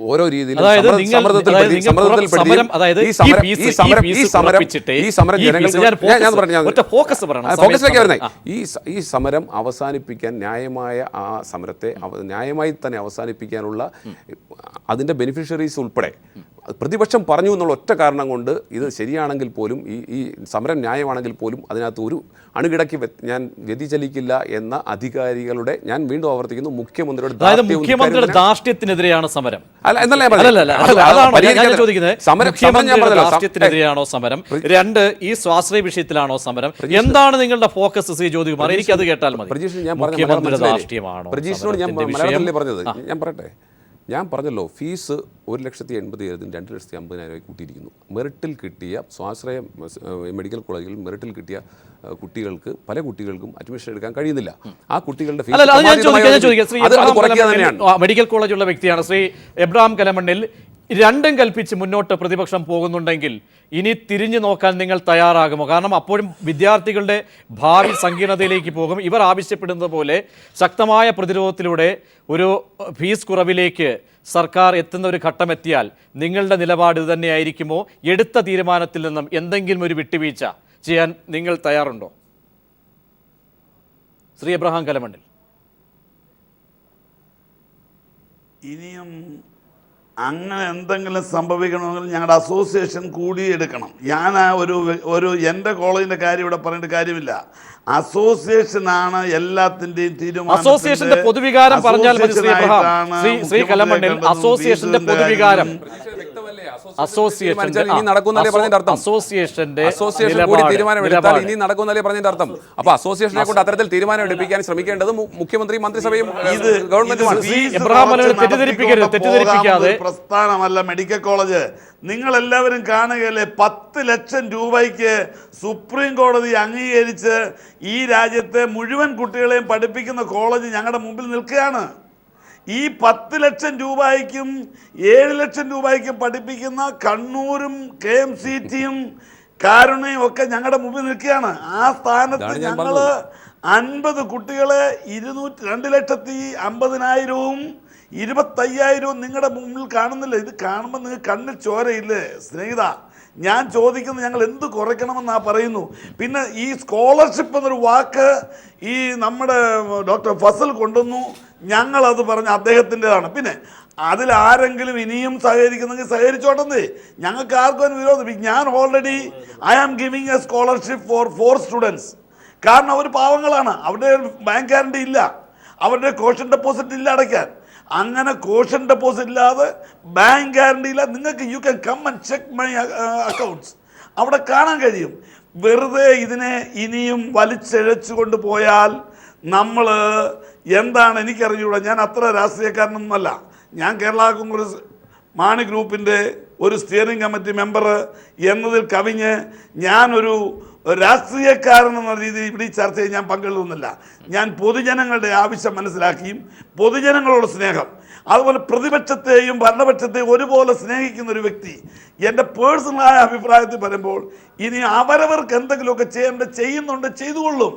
ഓരോ രീതിയിലും ഈ സമരം അവസാനിപ്പിക്കാൻ ന്യായമായി തന്നെ അവസാനിപ്പിക്കാനുള്ള അതിൻ്റെ ബെനിഫിഷ്യറീസ് ഉൾപ്പെടെ പ്രതിപക്ഷം പറഞ്ഞു എന്നുള്ള ഒറ്റ കാരണം കൊണ്ട് ഇത് ശരിയാണെങ്കിൽ പോലും ഈ സമരം ന്യായമാണെങ്കിൽ പോലും അതിനകത്ത് ഒരു അണുകിടയ്ക്ക് ഞാൻ വ്യതിചലിക്കില്ല എന്ന അധികാരികളുടെ, ഞാൻ വീണ്ടും ആവർത്തിക്കുന്നു, മുഖ്യമന്ത്രിയുടെ ധാർഷ്ട്യത്തിനെതിരെയാണ് സമരം. ധാർഷ്ട്യത്തിനെതിരെയാണോ സമരം? രണ്ട്, ഈ സ്വാശ്രയ വിഷയത്തിലാണോ സമരം? എന്താണ് നിങ്ങളുടെ ഫോക്കസ് ശ്രീ ജ്യോതികുമാർ? എനിക്കത് കേട്ടാൽ മതി. മുഖ്യമന്ത്രിയുടെ ധാർഷ്ട്യമാണോ? ഞാൻ പറഞ്ഞല്ലോ, ഫീസ് 1,80,000 2,50,000 കൂട്ടിയിരിക്കുന്നു. മെറിറ്റിൽ കിട്ടിയ സ്വാശ്രയ മെഡിക്കൽ കോളേജുകളിൽ മെറിറ്റിൽ കിട്ടിയ കുട്ടികൾക്ക്, പല കുട്ടികൾക്കും അഡ്മിഷൻ എടുക്കാൻ കഴിയുന്നില്ല. ആ കുട്ടികളുടെ ഫീസ് മെഡിക്കൽ കോളേജുള്ള വ്യക്തിയാണ് ശ്രീ എബ്രഹാം കലമണ്ണിൽ. രണ്ടും കൽപ്പിച്ച് മുന്നോട്ട് പ്രതിപക്ഷം പോകുന്നുണ്ടെങ്കിൽ ഇനി തിരിഞ്ഞു നോക്കാൻ നിങ്ങൾ തയ്യാറാകുമോ? കാരണം അപ്പോഴും വിദ്യാർത്ഥികളുടെ ഭാവി സങ്കീർണതയിലേക്ക് പോകും. ഇവർ ആവശ്യപ്പെടുന്നത് പോലെ ശക്തമായ പ്രതിരോധത്തിലൂടെ ഒരു ഫീസ് കുറവിലേക്ക് സർക്കാർ എത്തുന്ന ഒരു ഘട്ടമെത്തിയാൽ നിങ്ങളുടെ നിലപാട് ഇത് തന്നെയായിരിക്കുമോ? എടുത്ത തീരുമാനത്തിൽ നിന്നും എന്തെങ്കിലും ഒരു വിട്ടുവീഴ്ച ചെയ്യാൻ നിങ്ങൾ തയ്യാറുണ്ടോ? ശ്രീ എബ്രഹാം കലമണ്ണിൽ. ഇനിയും അങ്ങനെ എന്തെങ്കിലും സംഭവിക്കണമെങ്കിൽ ഞങ്ങളുടെ അസോസിയേഷൻ കൂടിയെടുക്കണം. ഞാൻ ഒരു എൻ്റെ കോളേജിൻ്റെ കാര്യം ഇവിടെ പറഞ്ഞിട്ട് കാര്യമില്ല. അസോസിയേഷനാണ് എല്ലാത്തിൻ്റെയും തീരുമാനം. അസോസിയേഷന്റെ പൊതുവികാരം പറഞ്ഞാൽ മതി ശ്രീ എബ്രഹാം. ശ്രീ കലമണ്ണിൽ, അസോസിയേഷന്റെ പൊതുവികാരം, അസോസിയേഷന്റെ ഇനി നടക്കുന്നല്ലേ പറഞ്ഞതിന്റെ അർത്ഥം. അപ്പൊ അസോസിയേഷനെ കൊണ്ട് അത്തരത്തിൽ തീരുമാനം എടുപ്പിക്കാൻ ശ്രമിക്കേണ്ടത് മുഖ്യമന്ത്രി, മന്ത്രിസഭയും ഗവൺമെന്റുമാണ്. തെറ്റിദ്ധരിപ്പിക്കാതെ പ്രസ്ഥാനമല്ല മെഡിക്കൽ കോളേജ്. നിങ്ങൾ എല്ലാവരും കാണുകയല്ലേ, 10 ലക്ഷം രൂപയ്ക്ക് സുപ്രീം കോടതി അംഗീകരിച്ച് ഈ രാജ്യത്തെ മുഴുവൻ കുട്ടികളെയും പഠിപ്പിക്കുന്ന കോളേജ് ഞങ്ങളുടെ മുമ്പിൽ നിൽക്കുകയാണ്. ഈ 10 ലക്ഷം രൂപയ്ക്കും 7 ലക്ഷം രൂപയ്ക്കും പഠിപ്പിക്കുന്ന കണ്ണൂരും KMCTയും കാരുണ്യയും ഒക്കെ ഞങ്ങളുടെ മുമ്പിൽ നിൽക്കുകയാണ്. ആ സ്ഥാനത്ത് ഞങ്ങൾ 50 കുട്ടികളെ 2,50,000 25,000 നിങ്ങളുടെ മുമ്പിൽ കാണുന്നില്ല. ഇത് കാണുമ്പോൾ നിങ്ങൾ കണ്ണിൽ ചോരയില്ലേ സ്നേഹിത? ഞാൻ ചോദിക്കുന്നത് ഞങ്ങൾ എന്ത് കുറയ്ക്കണമെന്നാ പറയുന്നു. പിന്നെ ഈ സ്കോളർഷിപ്പ് എന്നൊരു വാക്ക് ഈ നമ്മുടെ ഡോക്ടർ ഫസൽ കൊണ്ടുവന്നു, ഞങ്ങളത് പറഞ്ഞ് അദ്ദേഹത്തിൻ്റെതാണ്. പിന്നെ അതിലാരെങ്കിലും ഇനിയും സഹകരിക്കുന്നെങ്കിൽ സഹകരിച്ചോട്ടെ, ഞങ്ങൾക്ക് ആർക്കും വിരോധം. ഞാൻ already I am giving a scholarship for 4 students. കാരണം അവർ പാവങ്ങളാണ്, അവരുടെ ബാങ്ക് ഗ്യാരണ്ടി ഇല്ല, അവരുടെ കോഷൻ ഡെപ്പോസിറ്റ് ഇല്ല അടയ്ക്കാൻ. അങ്ങനെ കോഷൻ ഡെപ്പോസിറ്റ് ഇല്ലാതെ ബാങ്ക് ഗ്യാരണ്ടി ഇല്ല. നിങ്ങൾക്ക് you can come and check my accounts, അവിടെ കാണാൻ കഴിയും. വെറുതെ ഇതിനെ ഇനിയും വലിച്ചിഴച്ചു കൊണ്ടുപോയാൽ നമ്മൾ എന്താണ് എനിക്കറിഞ്ഞൂടാ. ഞാൻ അത്ര രാഷ്ട്രീയക്കാരനൊന്നുമല്ല. ഞാൻ കേരള കോൺഗ്രസ് മാണി ഗ്രൂപ്പിൻ്റെ ഒരു സ്റ്റിയറിംഗ് കമ്മിറ്റി മെമ്പർ എന്നതിൽ കവിഞ്ഞ് ഞാനൊരു രാഷ്ട്രീയക്കാരൻ എന്ന രീതിയിൽ ഇവിടെ ഈ ചർച്ചയിൽ ഞാൻ പങ്കെടുക്കുന്നില്ല. ഞാൻ പൊതുജനങ്ങളുടെ ആവശ്യം മനസ്സിലാക്കിയും പൊതുജനങ്ങളോട് സ്നേഹം, അതുപോലെ പ്രതിപക്ഷത്തെയും ഭരണപക്ഷത്തെയും ഒരുപോലെ സ്നേഹിക്കുന്ന ഒരു വ്യക്തി എൻ്റെ പേഴ്സണലായ അഭിപ്രായത്തിൽ പറയുമ്പോൾ ഇനി അവരവർക്ക് എന്തെങ്കിലുമൊക്കെ ചെയ്യുന്നുണ്ട്, ചെയ്തുകൊള്ളും.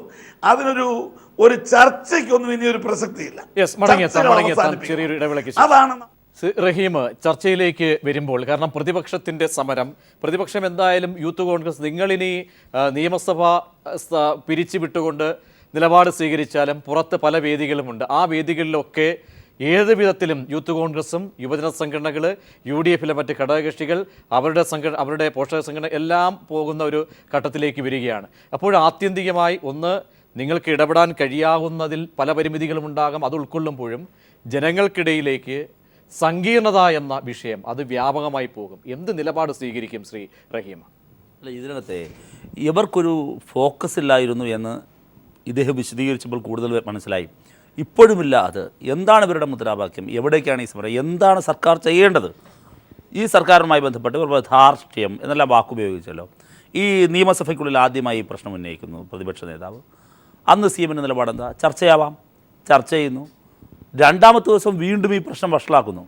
ഒരു ചർച്ചയ്ക്കൊന്നും ഇനി ഒരു പ്രസക്തിയില്ല. അതാണ് റഹീം, ചർച്ചയിലേക്ക് വരുമ്പോൾ, കാരണം പ്രതിപക്ഷത്തിൻ്റെ സമരം, പ്രതിപക്ഷം എന്തായാലും യൂത്ത് കോൺഗ്രസ് നിങ്ങളിനി നിയമസഭ പിരിച്ചുവിട്ടുകൊണ്ട് നിലപാട് സ്വീകരിച്ചാലും പുറത്ത് പല വേദികളുമുണ്ട്. ആ വേദികളിലൊക്കെ ഏത് വിധത്തിലും യൂത്ത് കോൺഗ്രസും യുവജന സംഘടനകൾ, UDF-ലെ മറ്റ് ഘടകകക്ഷികൾ, അവരുടെ പോഷക സംഘടന എല്ലാം പോകുന്ന ഒരു ഘട്ടത്തിലേക്ക് വരികയാണ്. അപ്പോൾ ആത്യന്തികമായി ഒന്ന്, നിങ്ങൾക്ക് ഇടപെടാൻ കഴിയാവുന്നതിൽ പല പരിമിതികളും ഉണ്ടാകാം. അത് ഉൾക്കൊള്ളുമ്പോഴും ജനങ്ങൾക്കിടയിലേക്ക് സങ്കീർണത എന്ന വിഷയം അത് വ്യാപകമായി പോകും. എന്ത് നിലപാട് സ്വീകരിക്കും ശ്രീ റഹീം? അല്ല, ഇതിനകത്തെ ഇവർക്കൊരു ഫോക്കസ് ഇല്ലായിരുന്നു എന്ന് ഇദ്ദേഹം വിശദീകരിച്ചപ്പോൾ കൂടുതൽ മനസ്സിലായി. ഇപ്പോഴുമില്ല. അത് എന്താണ് ഇവരുടെ മുദ്രാവാക്യം? എവിടേക്കാണ് ഈ സമരം? എന്താണ് സർക്കാർ ചെയ്യേണ്ടത്? ഈ സർക്കാരുമായി ബന്ധപ്പെട്ട് ഇവർ ധാർഷ്ട്യം എന്നെല്ലാം വാക്കുപയോഗിച്ചല്ലോ. ഈ നിയമസഭയ്ക്കുള്ളിൽ ആദ്യമായി ഈ പ്രശ്നം ഉന്നയിക്കുന്നു പ്രതിപക്ഷ നേതാവ്. അന്ന് CM-ൻ്റെ നിലപാടെന്താ? ചർച്ചയാവാം, ചർച്ച ചെയ്യുന്നു. രണ്ടാമത്തെ ദിവസം വീണ്ടും ഈ പ്രശ്നം വഷളാക്കുന്നു.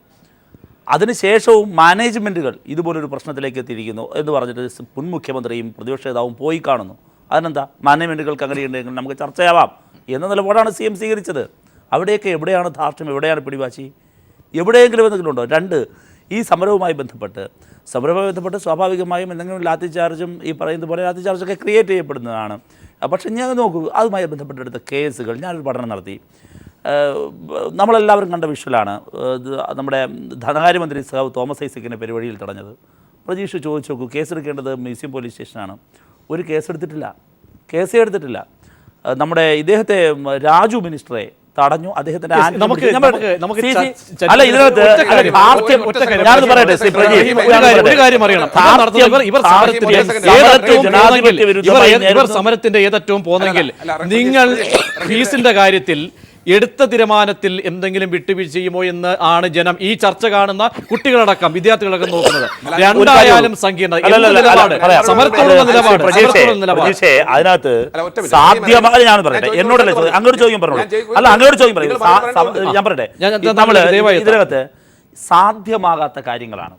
അതിനുശേഷവും മാനേജ്മെൻറ്റുകൾ ഇതുപോലൊരു പ്രശ്നത്തിലേക്ക് എത്തിയിരിക്കുന്നു എന്ന് പറഞ്ഞിട്ട് മുൻ മുഖ്യമന്ത്രിയും പ്രതിപക്ഷ നേതാവും പോയി കാണുന്നു. അതിനെന്താ? മാനേജ്മെൻറ്റുകൾക്ക് അങ്ങനെയുണ്ടെങ്കിൽ നമുക്ക് ചർച്ചയാവാം എന്ന നിലപാടാണ് CM സ്വീകരിച്ചത്. അവിടെയൊക്കെ എവിടെയാണ് ധാർഷ്ട്യം? എവിടെയാണ് പിടിവാശി? എവിടെയെങ്കിലും എന്തെങ്കിലും ഉണ്ടോ? രണ്ട്, ഈ സമരവുമായി ബന്ധപ്പെട്ട് സ്വാഭാവികമായും എന്തെങ്കിലും ലാത്തി ചാർജും ഈ പറയുന്നത് പോലെ ലാത്തി ചാർജൊക്കെ ക്രിയേറ്റ് ചെയ്യപ്പെടുന്നതാണ്. പക്ഷേ ഞാൻ നോക്കൂ, അതുമായി ബന്ധപ്പെട്ടെടുത്ത കേസുകൾ ഞാനൊരു പഠനം നടത്തി. നമ്മളെല്ലാവരും കണ്ട വിഷ്വലാണ്. നമ്മുടെ ധനകാര്യമന്ത്രി സഖാവ് തോമസ് ഐസക്കിനെ പെരുവഴിയിൽ തടഞ്ഞത്. പ്രതീക്ഷ ചോദിച്ചു നോക്കൂ, കേസെടുക്കേണ്ടത് മ്യൂസിയം പോലീസ് സ്റ്റേഷനാണ്. ഒരു കേസേ എടുത്തിട്ടില്ല. നമ്മുടെ ഇദ്ദേഹത്തെ രാജു മിനിസ്റ്ററെ തടഞ്ഞു. അദ്ദേഹത്തിന്റെ സമരത്തിന്റെ ഏതറ്റവും പോന്നെങ്കിൽ നിങ്ങൾ ഫീസിന്റെ കാര്യത്തിൽ എടുത്ത തീരുമാനത്തിൽ എന്തെങ്കിലും വിട്ടുവീഴ്ച ചെയ്യുമോ എന്ന് ആണ് ജനം, ഈ ചർച്ച കാണുന്ന കുട്ടികളടക്കം വിദ്യാർത്ഥികളടക്കം നോക്കുന്നത്. രണ്ടായാലും സങ്കീർണത. അതിനകത്ത് സാധ്യമായി ഞാൻ പറയട്ടെ, എന്നോടല്ലേ അങ്ങോട്ട് ചോദ്യം പറഞ്ഞോളൂ. അല്ല, അങ്ങോട്ട് ചോദ്യം പറയും. ഞാൻ പറയട്ടെ, ഇതിനകത്ത് സാധ്യമാകാത്ത കാര്യങ്ങളാണ്.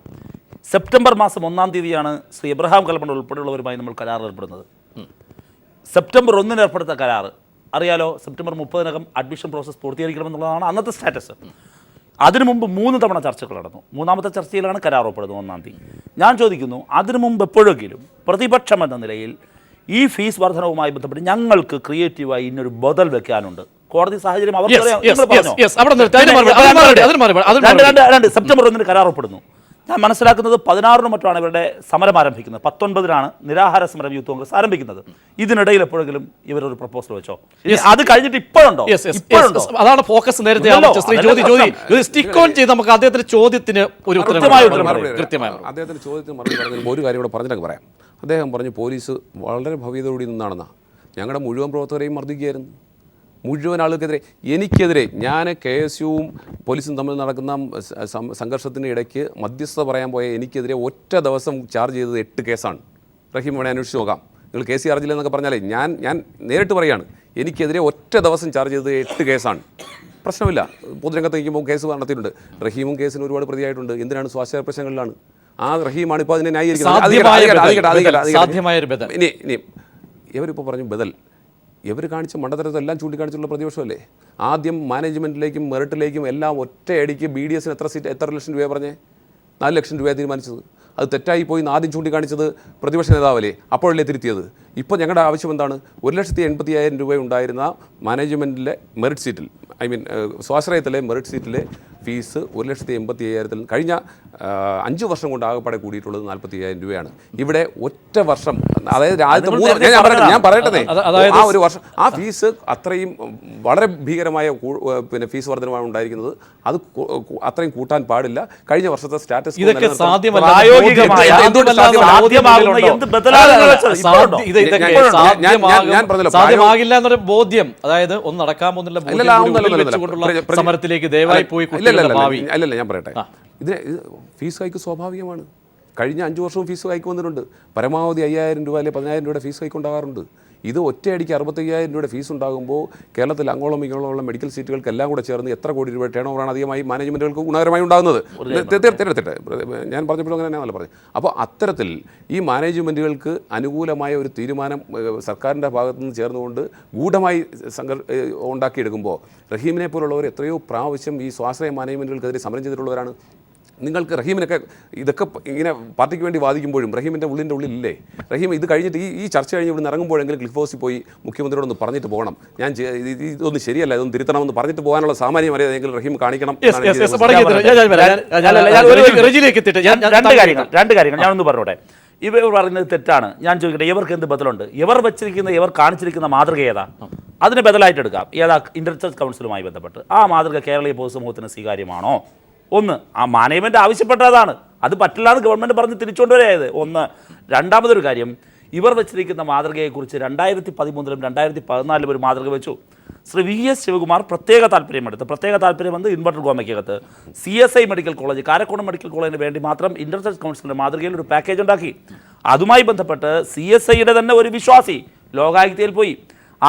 സെപ്റ്റംബർ മാസം 1-ാം തീയതിയാണ് ശ്രീ എബ്രഹാം കൽപ്പന ഉൾപ്പെടെയുള്ളവരുമായി നമ്മൾ കരാർ ഏർപ്പെടുന്നത്. സെപ്റ്റംബർ 1-ന് ഏർപ്പെടുത്ത കരാർ അറിയാലോ, സെപ്റ്റംബർ 30-നകം അഡ്മിഷൻ പ്രോസസ്സ് പൂർത്തീകരിക്കണമെന്നുള്ളതാണ് അന്നത്തെ സ്റ്റാറ്റസ്. അതിനു മുമ്പ് 3 തവണ ചർച്ചകൾ നടന്നു. 3-ാമത്തെ ചർച്ചയിലാണ് കരാർ ഒപ്പിടുന്നത് 1-ാം തീയതി. ഞാൻ ചോദിക്കുന്നു, അതിനു മുമ്പ് എപ്പോഴെങ്കിലും പ്രതിപക്ഷം എന്ന നിലയിൽ ഈ ഫീസ് വർധനവുമായി ബന്ധപ്പെട്ട് ഞങ്ങൾക്ക് ക്രിയേറ്റീവായി ഇന്നൊരു ബദൽ വെക്കാനുണ്ട്. കോടതി സാഹചര്യം സെപ്റ്റംബർ 1-ന് കരാർ ഒപ്പിടുന്നു. ഞാൻ മനസ്സിലാക്കുന്നത് 16-ന് മറ്റാണ് ഇവരുടെ സമരം ആരംഭിക്കുന്നത്. 19-നാണ് നിരാഹാര സമരം യൂത്ത് കോൺഗ്രസ് ആരംഭിക്കുന്നത്. ഇതിനിടയിൽ എപ്പോഴെങ്കിലും ഇവരൊരു പ്രപ്പോസൽ വെച്ചോ? അത് കഴിഞ്ഞിട്ട് ഇപ്പോഴുണ്ടോ? അതാണ് ഫോക്കസ്. നേരത്തെ സ്റ്റിക്ക് ഓൺ ചെയ്ത് നമുക്ക് അദ്ദേഹത്തിന്റെ ചോദ്യത്തിന് ഒരു കൃത്യമായ അദ്ദേഹത്തിന്റെ ചോദ്യത്തിന് മറുപടി പറഞ്ഞാൽ ഒരു കാര്യം കൂടെ പറഞ്ഞിട്ടൊക്കെ പറയാം. അദ്ദേഹം പറഞ്ഞു പോലീസ് വളരെ ഭവ്യതയോടെ നിന്നാണെന്നാ. ഞങ്ങളുടെ മുഴുവൻ പ്രവർത്തകരെയും മർദ്ദിക്കുകയായിരുന്നു. മുഴുവൻ ആളുകൾക്കെതിരെ, എനിക്കെതിരെ. ഞാൻ KSUവും പോലീസും തമ്മിൽ നടക്കുന്ന സംഘർഷത്തിൻ്റെ ഇടയ്ക്ക് മധ്യസ്ഥത പറയാൻ പോയ എനിക്കെതിരെ ഒറ്റ ദിവസം ചാർജ് ചെയ്തത് 8 കേസാണ്. റഹീം വേണേ അന്വേഷിച്ച് നോക്കാം. നിങ്ങൾ കേസ് ചാർജില്ല എന്നൊക്കെ പറഞ്ഞാലേ ഞാൻ നേരിട്ട് പറയുകയാണ്, എനിക്കെതിരെ ഒറ്റ ദിവസം ചാർജ് ചെയ്തത് 8 കേസാണ്. പ്രശ്നമില്ല, പൊതുരംഗത്ത് നിൽക്കുമ്പോൾ കേസ് നടത്തിയിട്ടുണ്ട്. റഹീമും കേസിന് ഒരുപാട് പ്രതിയായിട്ടുണ്ട്. എന്തിനാണ്? സ്വാശ്രയ പ്രശ്നങ്ങളിലാണ്. ആ റഹീമാണ് ഇപ്പോൾ അതിനെ ന്യായീകരിക്കുന്നത്. ഇനി ഇവരിപ്പോൾ പറഞ്ഞു ബദൽ. ഇവർ കാണിച്ച മണ്ടത്തരത്തെല്ലാം ചൂണ്ടിക്കാണിച്ചുള്ള പ്രതിപക്ഷമല്ലേ. ആദ്യം മാനേജ്മെൻറ്റിലേക്കും മെറിറ്റിലേക്കും എല്ലാം ഒറ്റയടിക്ക് BDS-ന് എത്ര ലക്ഷം രൂപ പറഞ്ഞേ? 4 ലക്ഷം രൂപ തീരുമാനിച്ചത്. അത് തെറ്റായി പോയി ആദ്യം ചൂണ്ടിക്കാണിച്ചത് പ്രതിപക്ഷ നേതാവല്ലേ, അപ്പോഴല്ലേ തിരുത്തിയത്. ഇപ്പോൾ ഞങ്ങളുടെ ആവശ്യം എന്താണ്? 1,80,000 രൂപ ഉണ്ടായിരുന്ന മാനേജ്മെൻറ്റിലെ മെറിറ്റ് സീറ്റിൽ, സ്വാശ്രയത്തിലെ മെറിറ്റ് സീറ്റിലെ ഫീസ് 1,80,000 കഴിഞ്ഞ 5 വർഷം കൊണ്ട് ആകെപ്പാടെ കൂടിയിട്ടുള്ളത് 40,000 രൂപയാണ്. ഇവിടെ ഒറ്റ വർഷം, അതായത് ആദ്യത്തെ 3 ഞാൻ പറയട്ടെ, ആ ഒരു വർഷം ആ ഫീസ് അത്രയും വളരെ ഭീകരമായ പിന്നെ ഫീസ് വർധനമാണ് ഉണ്ടായിരിക്കുന്നത്. അത് അത്രയും കൂട്ടാൻ പാടില്ല. കഴിഞ്ഞ വർഷത്തെ സ്റ്റാറ്റസ് ഞാൻ സാധ്യമാകില്ല എന്നൊരു ബോധ്യം, അതായത് ഒന്ന് നടക്കാൻ പോകുന്നില്ല സമരത്തിലേക്ക് ദയവായി പോയി. അല്ലല്ല, ഞാൻ പറയട്ടെ, ഇതിന് ഫീസ് ഹൈക്ക് സ്വാഭാവികമാണ്. കഴിഞ്ഞ 5 വർഷവും ഫീസ് ഹൈക്ക് വന്നിട്ടുണ്ട്. പരമാവധി 5,000 രൂപ അല്ലെങ്കിൽ 10,000 രൂപയുടെ ഫീസ് ഹൈക്ക് ഉണ്ടാകാറുണ്ട്. ഇത് ഒറ്റയടിക്ക് 65,000 രൂപയുടെ ഫീസ് ഉണ്ടാകുമ്പോൾ കേരളത്തിൽ അങ്ങോളം ഇങ്ങോളമുള്ള മെഡിക്കൽ സീറ്റുകൾക്ക് എല്ലാം കൂടെ ചേർന്ന് എത്ര കോടി രൂപ ടേൺ ഓവറാണ് അധികമായി മാനേജ്മെൻറ്റുകൾക്ക് ഗുണകരമായി ഉണ്ടാകുന്നത്? തിരഞ്ഞെടുത്തിട്ട് ഞാൻ പറഞ്ഞപ്പോഴും അങ്ങനെ തന്നെയാണല്ലോ പറഞ്ഞത്. അപ്പോൾ അത്തരത്തിൽ ഈ മാനേജ്മെൻറ്റുകൾക്ക് അനുകൂലമായ ഒരു തീരുമാനം സർക്കാരിൻ്റെ ഭാഗത്തു നിന്ന് ചേർന്നുകൊണ്ട് ഗൂഢമായി ഉണ്ടാക്കിയെടുക്കുമ്പോൾ റഹീമിനെ പോലുള്ളവർ എത്രയോ പ്രാവശ്യം ഈ സ്വാശ്രയ മാനേജ്മെൻറ്റുകൾക്കെതിരെ സമരം ചെയ്തിട്ടുള്ളവരാണ്. നിങ്ങൾക്ക് റഹീമിനൊക്കെ ഇതൊക്കെ ഇങ്ങനെ പാർട്ടിക്ക് വേണ്ടി വാദിക്കുമ്പോഴും റഹീമിൻ്റെ ഉള്ളിലില്ലേ? റഹീം ഇത് കഴിഞ്ഞിട്ട് ഈ ചർച്ച കഴിഞ്ഞ് ഇവിടെ ഇറങ്ങുമ്പോഴെങ്കിലും ക്ലിഫ് ഹൗസിൽ പോയി മുഖ്യമന്ത്രിയോടൊന്ന് പറഞ്ഞിട്ട് പോകണം, ഞാൻ ഇതൊന്നും ശരിയല്ല, ഇതൊന്നും തിരുത്തണമെന്ന് പറഞ്ഞിട്ട് പോകാനുള്ള സാമാന്യ മര്യാദയെങ്കിലും റഹീം കാണിക്കണം. രണ്ട് കാര്യങ്ങൾ ഞാനൊന്ന് പറഞ്ഞോട്ടെ. ഇവർ പറയുന്നത് തെറ്റാണ്. ഞാൻ ചോദിക്കട്ടെ, ഇവർക്ക് എന്ത് ബദലുണ്ട്? ഇവർ കാണിച്ചിരിക്കുന്ന മാതൃക ഏതാ? അതിന് ബദലായിട്ട് എടുക്കാം. ഏതാ? ഇന്റർചർച്ച് കൗൺസിലുമായി ബന്ധപ്പെട്ട് ആ മാതൃക കേരളീയ പൊതുസമൂഹത്തിന് സ്വീകാര്യമാണോ? ഒന്ന്, ആ മാനേജ്മെൻറ്റ് ആവശ്യപ്പെട്ടതാണ്, അത് പറ്റില്ല എന്ന് ഗവൺമെൻറ് പറഞ്ഞ് തിരിച്ചുകൊണ്ടുവരായത് ഒന്ന്. രണ്ടാമതൊരു കാര്യം, ഇവർ വെച്ചിരിക്കുന്ന മാതൃകയെക്കുറിച്ച് 2013-ലും 2014-ലും ഒരു മാതൃക വെച്ചു. ശ്രീ VS ശിവകുമാർ പ്രത്യേക താല്പര്യം വന്ന് ഇൻവെർട്ടർ ഗോമയ്ക്കകത്ത് CSI medical college, Karakonam medical കോളേജിന് വേണ്ടി മാത്രം ഇന്റർചർച്ച് കൗൺസിലിൻ്റെ മാതൃകയിൽ ഒരു പാക്കേജ് ഉണ്ടാക്കി. അതുമായി ബന്ധപ്പെട്ട് CSIയുടെ തന്നെ ഒരു വിശ്വാസി ലോകായുക്തയിൽ പോയി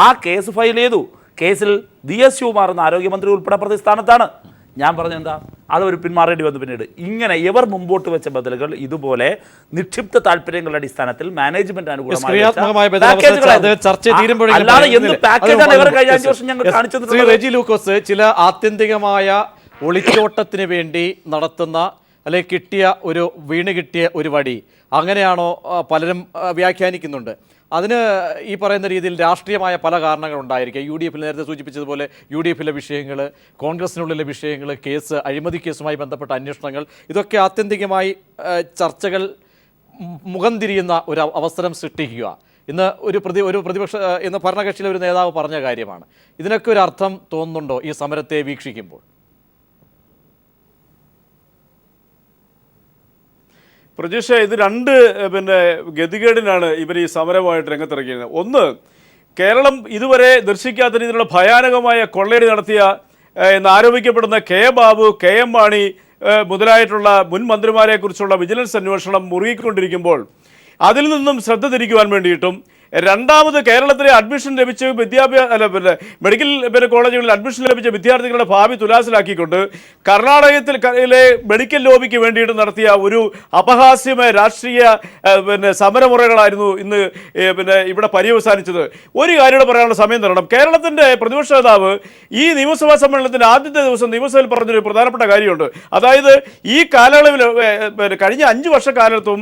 ആ കേസ് ഫയൽ ചെയ്തു. കേസിൽ VS ശിവകുമാർ എന്ന ആരോഗ്യമന്ത്രി ഉൾപ്പെടെ പ്രതിസ്ഥാനത്താണ്. ഞാൻ പറഞ്ഞെന്താ, അതൊരു പിന്മാറേണ്ടി വന്നു. പിന്നീട് ഇങ്ങനെ ഇവർ മുമ്പോട്ട് വെച്ച ബദലുകൾ ഇതുപോലെ നിക്ഷിപ്ത താല്പര്യങ്ങളുടെ അടിസ്ഥാനത്തിൽ മാനേജ്മെന്റ് റെജി ലൂക്കോസ് ചില ആത്യന്തികമായ ഒളിച്ചോട്ടത്തിന് വേണ്ടി നടത്തുന്ന അല്ലെങ്കിൽ കിട്ടിയ ഒരു വടി അങ്ങനെയാണോ പലരും വ്യാഖ്യാനിക്കുന്നുണ്ട്. അതിന് ഈ പറയുന്ന രീതിയിൽ രാഷ്ട്രീയമായ പല കാരണങ്ങളുണ്ടായിരിക്കും. UDF നേരത്തെ സൂചിപ്പിച്ചതുപോലെ UDFിലെ വിഷയങ്ങൾ, കോൺഗ്രസിനുള്ളിലെ വിഷയങ്ങൾ, കേസ്, അഴിമതി കേസുമായി ബന്ധപ്പെട്ട അന്വേഷണങ്ങൾ, ഇതൊക്കെ ആത്യന്തികമായി ചർച്ചകൾ മുഖം തിരിയുന്ന ഒരു അവസരം സൃഷ്ടിക്കുക. ഇന്ന് ഒരു പ്രതിപക്ഷ ഇന്ന് ഭരണകക്ഷിയിലെ ഒരു നേതാവ് പറഞ്ഞ കാര്യമാണ്. ഇതിനൊക്കെ ഒരു അർത്ഥം തോന്നുന്നുണ്ടോ ഈ സമരത്തെ വീക്ഷിക്കുമ്പോൾ? പ്രജീഷ, ഇത് രണ്ട് ഗതികേടിനാണ് ഇവർ ഈ സമരമായിട്ട് രംഗത്തിറങ്ങിയത്. ഒന്ന്, കേരളം ഇതുവരെ ദർശിക്കാത്ത രീതിയിലുള്ള ഭയാനകമായ കൊള്ളയടി നടത്തിയ എന്നാരോപിക്കപ്പെടുന്ന K. ബാബു, KM മാണി മുതലായിട്ടുള്ള മുൻ മന്ത്രിമാരെ കുറിച്ചുള്ള വിജിലൻസ് അന്വേഷണം മുറുകിക്കൊണ്ടിരിക്കുമ്പോൾ അതിൽ നിന്നും ശ്രദ്ധ തിരിക്കുവാൻ വേണ്ടിയിട്ടും രണ്ടാമത് കേരളത്തിലെ അഡ്മിഷൻ ലഭിച്ച മെഡിക്കൽ കോളേജുകളിൽ അഡ്മിഷൻ ലഭിച്ച വിദ്യാർത്ഥികളുടെ ഭാവി തുലാസിലാക്കിക്കൊണ്ട് കർണാടകത്തിലെ മെഡിക്കൽ ലോബിക്ക് വേണ്ടിയിട്ട് നടത്തിയ ഒരു അപഹാസ്യമായ രാഷ്ട്രീയ സമരമുറകളായിരുന്നു ഇന്ന് ഇവിടെ പര്യവസാനിച്ചത്. ഒരു കാര്യം പറയാനുള്ള സമയം തരണം. കേരളത്തിൻ്റെ പ്രതിപക്ഷ നേതാവ് ഈ നിയമസഭാ സമ്മേളനത്തിൻ്റെ ആദ്യത്തെ ദിവസം നിയമസഭയിൽ പറഞ്ഞൊരു പ്രധാനപ്പെട്ട കാര്യമുണ്ട്. അതായത് ഈ കാലയളവിൽ കഴിഞ്ഞ 5 വർഷക്കാലത്തും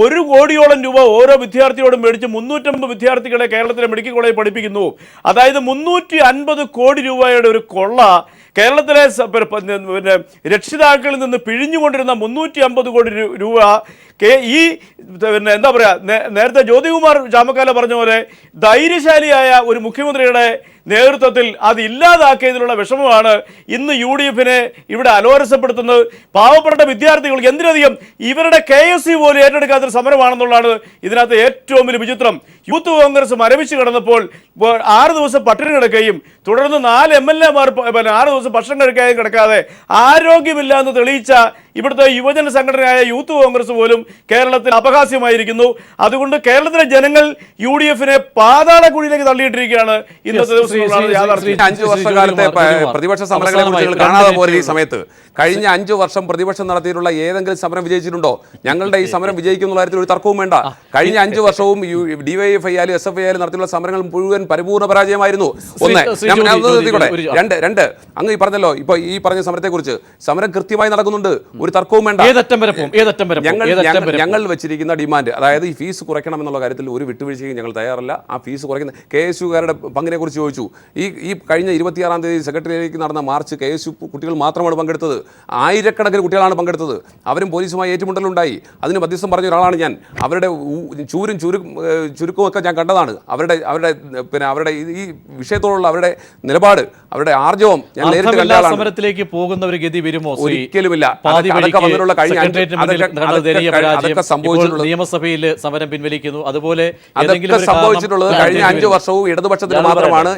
1 കോടിയോളം രൂപ ഓരോ വിദ്യാർത്ഥിയോടും മേടിച്ച് 350 വിദ്യാർത്ഥികളെ കേരളത്തിലെ മെഡിക്കൽ കോളേജിൽ പഠിപ്പിക്കുന്നു. അതായത് 350 കോടി രൂപയുടെ ഒരു കൊള്ള കേരളത്തിലെ രക്ഷിതാക്കളിൽ നിന്ന് പിഴിഞ്ഞുകൊണ്ടിരുന്ന 350 കോടി രൂപ ഈ എന്താ പറയുക, നേരത്തെ ജ്യോതികുമാർ ചാമക്കാല പറഞ്ഞ പോലെ ധൈര്യശാലിയായ ഒരു മുഖ്യമന്ത്രിയുടെ നേതൃത്വത്തിൽ അത് ഇല്ലാതാക്കിയതിലുള്ള വിഷമമാണ് ഇന്ന് UDFിനെ ഇവിടെ അലോരസപ്പെടുത്തുന്നത്. പാവപ്പെട്ട വിദ്യാർത്ഥികൾക്ക് എന്തിനധികം ഇവരുടെ KSC പോലും ഏറ്റെടുക്കാത്തൊരു സമരമാണെന്നുള്ളതാണ് ഇതിനകത്ത് ഏറ്റവും വലിയ വിചിത്രം. യൂത്ത് കോൺഗ്രസ് മരവിച്ച് കിടന്നപ്പോൾ 6 ദിവസം പട്ടിണി കിടക്കുകയും തുടർന്ന് 4 MLAമാർ 6 ദിവസം ഭക്ഷണം കഴിക്കാതെ കിടക്കാതെ ആരോഗ്യമില്ല എന്ന് തെളിയിച്ച ഇവിടുത്തെ യുവജന സംഘടനയായ യൂത്ത് കോൺഗ്രസ് പോലും കേരളത്തിൽ അപഹാസ്യമായിരിക്കുന്നു. അതുകൊണ്ട് കേരളത്തിലെ ജനങ്ങൾ UDFിനെ പാതാള കുഴിയിലേക്ക് തള്ളിയിട്ടിരിക്കുകയാണ്. ഇന്നത്തെ ദിവസം 5 വർഷക്കാലത്തെ പ്രതിപക്ഷ സമരങ്ങളെ കുറിച്ച് കാണാതെ പോലെ ഈ സമയത്ത് കഴിഞ്ഞ 5 വർഷം പ്രതിപക്ഷം നടത്തിയിട്ടുള്ള ഏതെങ്കിലും സമരം വിജയിച്ചിട്ടുണ്ടോ? ഞങ്ങളുടെ ഈ സമരം വിജയിക്കുന്ന കാര്യത്തിൽ ഒരു തർക്കവും വേണ്ട. കഴിഞ്ഞ 5 വർഷവും DYFI ആയാലും SFI ആയാലും നടത്തിയുള്ള സമരങ്ങൾ മുഴുവൻ പരിപൂർണ്ണ പരാജയമായിരുന്നു. ഒന്ന്, രണ്ട് അങ്ങ് ഈ പറഞ്ഞല്ലോ, ഇപ്പോൾ ഈ പറഞ്ഞ സമരത്തെക്കുറിച്ച് സമരം കൃത്യമായി നടക്കുന്നുണ്ട്. ഒരു തർക്കവും വേണ്ട. ഏതറ്റം വരെ പോകും? ഞങ്ങൾ വെച്ചിരിക്കുന്ന ഡിമാൻഡ്, അതായത് ഈ ഫീസ് കുറയ്ക്കണം എന്നുള്ള കാര്യത്തിൽ ഒരു വിട്ടുവീഴ്ചയും ഞങ്ങൾ തയ്യാറല്ല. ആ ഫീസ് കുറയ്ക്കുന്ന KSUകാരുടെ പങ്കിനെ കുറിച്ച് ചോദിച്ചു. ഈ കഴിഞ്ഞ 26-ാം തീയതി സെക്രട്ടറിയിലേക്ക് നടന്ന മാർച്ച് KSU കുട്ടികൾ മാത്രമാണ് പങ്കെടുത്തത്. ആയിരക്കണക്കിന് കുട്ടികളാണ് പങ്കെടുത്തത്. അവരും പോലീസുമായി ഏറ്റുമുട്ടലുണ്ടായി. അതിന് മധ്യസ്ഥം പറഞ്ഞ ഒരാളാണ് ഞാൻ. അവരുടെ ചുരുക്കമൊക്കെ ഞാൻ കണ്ടതാണ്. അവരുടെ ഈ വിഷയത്തോടുള്ള അവരുടെ നിലപാട്, അവരുടെ ആർജവം ഞാൻ നേരിട്ട് കണ്ട ആളാണ്. സമരത്തിലേക്ക് പോകുന്ന ഒരു ഗതി വരുമോ? ഒരിക്കലുമില്ല. നിയമസഭയിൽ സമരം പിൻവലിക്കുന്നു. അതുപോലെ അതൊക്കെ സംഭവിച്ചിട്ടുള്ളത് കഴിഞ്ഞ 5 വർഷവും ഇടതുപക്ഷത്തിന് മാത്രമാണ്.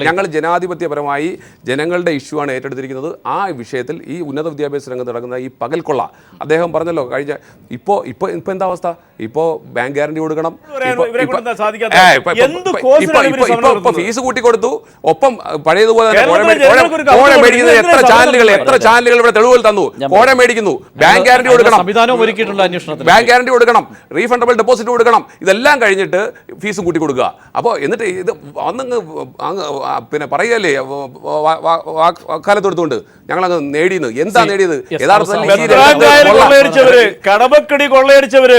ഞങ്ങൾ ജനാധിപത്യപരമായി ജനങ്ങളുടെ ഇഷ്യൂ ആണ് ഏറ്റെടുത്തിരിക്കുന്നത്. ആ വിഷയത്തിൽ ഈ ഉന്നത വിദ്യാഭ്യാസ രംഗത്ത് നടക്കുന്ന ഈ പകൽക്കൊള്ള, അദ്ദേഹം പറഞ്ഞല്ലോ കഴിഞ്ഞ ഇപ്പോ എന്താ അവസ്ഥ? ഇപ്പോ ബാങ്ക് ഗ്യാരണ്ടി കൊടുക്കണം, ഫീസ് കൂട്ടിക്കൊടുത്തു, ഒപ്പം പഴയതുപോലെ എത്ര ചാനലുകൾ ഇവിടെ തെളിവുകൾ തന്നു, കോഴ മേടിക്കുന്നു, ബാങ്ക് ഗ്യാരണ്ടി കൊടുക്കണം, ബാങ്ക് ഗ്യാരണ്ടി കൊടുക്കണം, റീഫണ്ടബിൾ ഡെപ്പോസിറ്റ് കൊടുക്കണം. ഇതെല്ലാം കഴിഞ്ഞിട്ട് ഫീസും കൂട്ടി കൊടുക്കുക. അപ്പോൾ എന്നിട്ട് ഇത് പിന്നെ പറയുകയല്ലേ വാക്കാലത്തെടുത്തുകൊണ്ട് ഞങ്ങളങ്ങ് നേടിയെന്ന്. എന്താ നേടിയത്? യഥാർത്ഥത്തിൽ കടമക്കടി കൊള്ളയടിച്ചവര്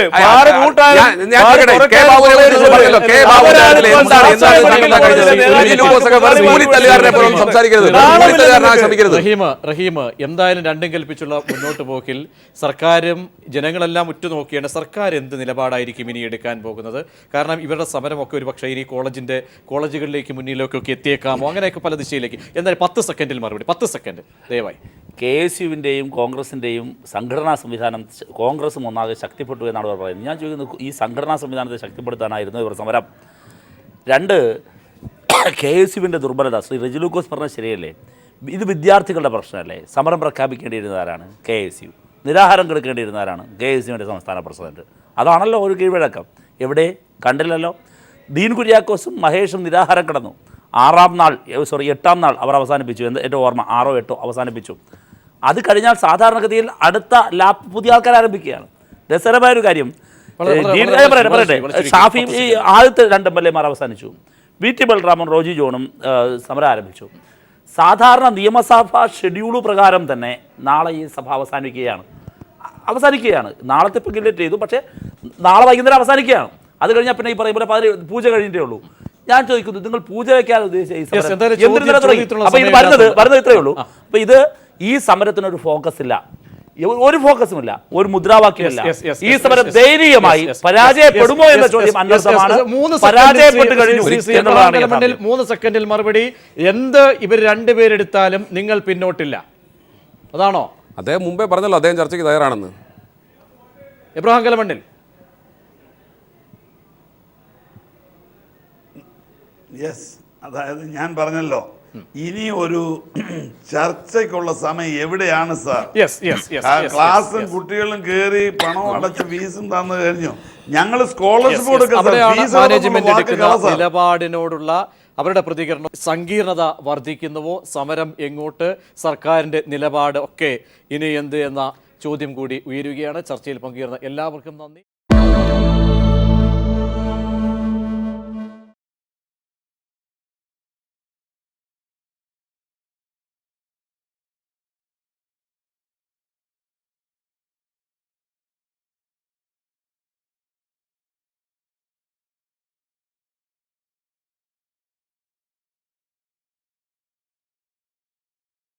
റഹീം, എന്തായാലും രണ്ടും കൽപ്പിച്ചുള്ള മുന്നോട്ട് പോക്കിൽ സർക്കാരും ജനങ്ങളെല്ലാം ഉറ്റുനോക്കിയാണ് സർക്കാർ എന്ത് നിലപാടായിരിക്കും ഇനി എടുക്കാൻ പോകുന്നത്. കാരണം ഇവരുടെ സമരമൊക്കെ ഒരു പക്ഷേ ഇനി കോളേജുകളിലേക്ക് മുന്നിലേക്കൊക്കെ എത്തിയേക്കാമോ, അങ്ങനെയൊക്കെ പല ദിശയിലേക്ക്. എന്തായാലും 10 സെക്കൻഡിൽ മറുപടി. 10 സെക്കൻഡ് ദയവായി. KSUവിൻ്റെയും കോൺഗ്രസിൻ്റെയും സംഘടനാ സംവിധാനം കോൺഗ്രസും ഒന്നാകെ ശക്തിപ്പെട്ടു എന്നാണ് അവർ പറയുന്നത്. ഞാൻ ചോദിക്കുന്നത്, ഈ സംഘടനാ സംവിധാനത്തെ ശക്തിപ്പെടുത്താനായിരുന്നു ഇവർ സമരം? 2, KSUവിൻ്റെ ദുർബലത ശ്രീ റെജിലൂക്കോസ് പറഞ്ഞത് ശരിയല്ലേ? ഇത് വിദ്യാർത്ഥികളുടെ പ്രശ്നമല്ലേ? സമരം പ്രഖ്യാപിക്കേണ്ടിയിരുന്നവരാണ് KSU, നിരാഹാരം കെടുക്കേണ്ടിയിരുന്നവരാണ് KSUവിൻ്റെ സംസ്ഥാന പ്രസിഡന്റ്. അതാണല്ലോ ഒരു കീഴ്വഴക്കം. എവിടെ കണ്ടില്ലല്ലോ. ദീൻ കുര്യാക്കോസും മഹേഷും നിരാഹാരം കിടന്നു. 8ാം നാൾ അവർ അവസാനിപ്പിച്ചു. എൻ്റെ ഓർമ്മ 6ഓ 8ഓ അവസാനിപ്പിച്ചു. അത് കഴിഞ്ഞാൽ സാധാരണഗതിയിൽ അടുത്ത ലാപ്പ് പുതിയ ആൾക്കാർ ആരംഭിക്കുകയാണ്. രസകരമായ ഒരു കാര്യം, ഷാഫി ഈ ആദ്യത്തെ 2 MLA അവസാനിച്ചു. VT ബൽറാമും റോജി ജോണും സമരം ആരംഭിച്ചു. സാധാരണ നിയമസഭാ ഷെഡ്യൂൾ പ്രകാരം തന്നെ നാളെ ഈ സഭ അവസാനിക്കുകയാണ്. നാളത്തെ ഇപ്പോൾ ഗില്ലറ്റ് ചെയ്തു, പക്ഷേ നാളെ വൈകുന്നേരം അവസാനിക്കുകയാണ്. അത് കഴിഞ്ഞാൽ പിന്നെ ഈ പറയുമ്പോൾ പൂജ കഴിഞ്ഞിട്ടേ ഉള്ളൂ. ഞാൻ ചോദിക്കുന്നു, നിങ്ങൾ പൂജ വയ്ക്കാതെ ഉദ്ദേശിച്ച അപ്പോൾ ഇത് വരുന്നത് ഇത്രയേ ഉള്ളൂ. അപ്പോൾ ഇത് ഈ സമരത്തിനൊരു ഫോക്കസ് ഇല്ല, ഒരു ഫോക്കസുമില്ല, ഒരു മുദ്രാവാക്യമില്ല. ഈ സമരം ദയനീയമായി പരാജയപ്പെടുമോ എന്ന ചോദ്യം അന്വർത്ഥമാണ്. പരാജയപ്പെട്ട് കഴിഞ്ഞു എന്നുള്ളതാണ്. 3 സെക്കൻഡിൽ മറുപടി. എന്ത് ഇവർ രണ്ടുപേരെടുത്താലും നിങ്ങൾ പിന്നോട്ടില്ല, അതാണോ? അദ്ദേഹം മുമ്പേ പറഞ്ഞല്ലോ അദ്ദേഹം ചർച്ചയ്ക്ക് തയ്യാറാണെന്ന്. എബ്രഹാം കലമണ്ണിൽ. യെസ്, അതായത് ഞാൻ പറഞ്ഞല്ലോ, ഇനി ഒരു ചർച്ചയ്ക്കുള്ള സമയം എവിടെയാണ് സാർ? ക്ലാസ്സും കുട്ടികളും കയറി പണം അടച്ച് ഫീസും തന്നു കഴിഞ്ഞു. ഞങ്ങൾ സ്കോളർഷിപ്പ് നിലപാടിനോടുള്ള അവരുടെ പ്രതികരണം. സങ്കീർണത വർദ്ധിക്കുന്നുവോ? സമരം എങ്ങോട്ട്? സർക്കാരിന്റെ നിലപാട് ഒക്കെ ഇനി എന്ത് എന്ന ചോദ്യം കൂടി ഉയരുകയാണ്. ചർച്ചയിൽ പങ്കുചേർന്ന എല്ലാവർക്കും നന്ദി.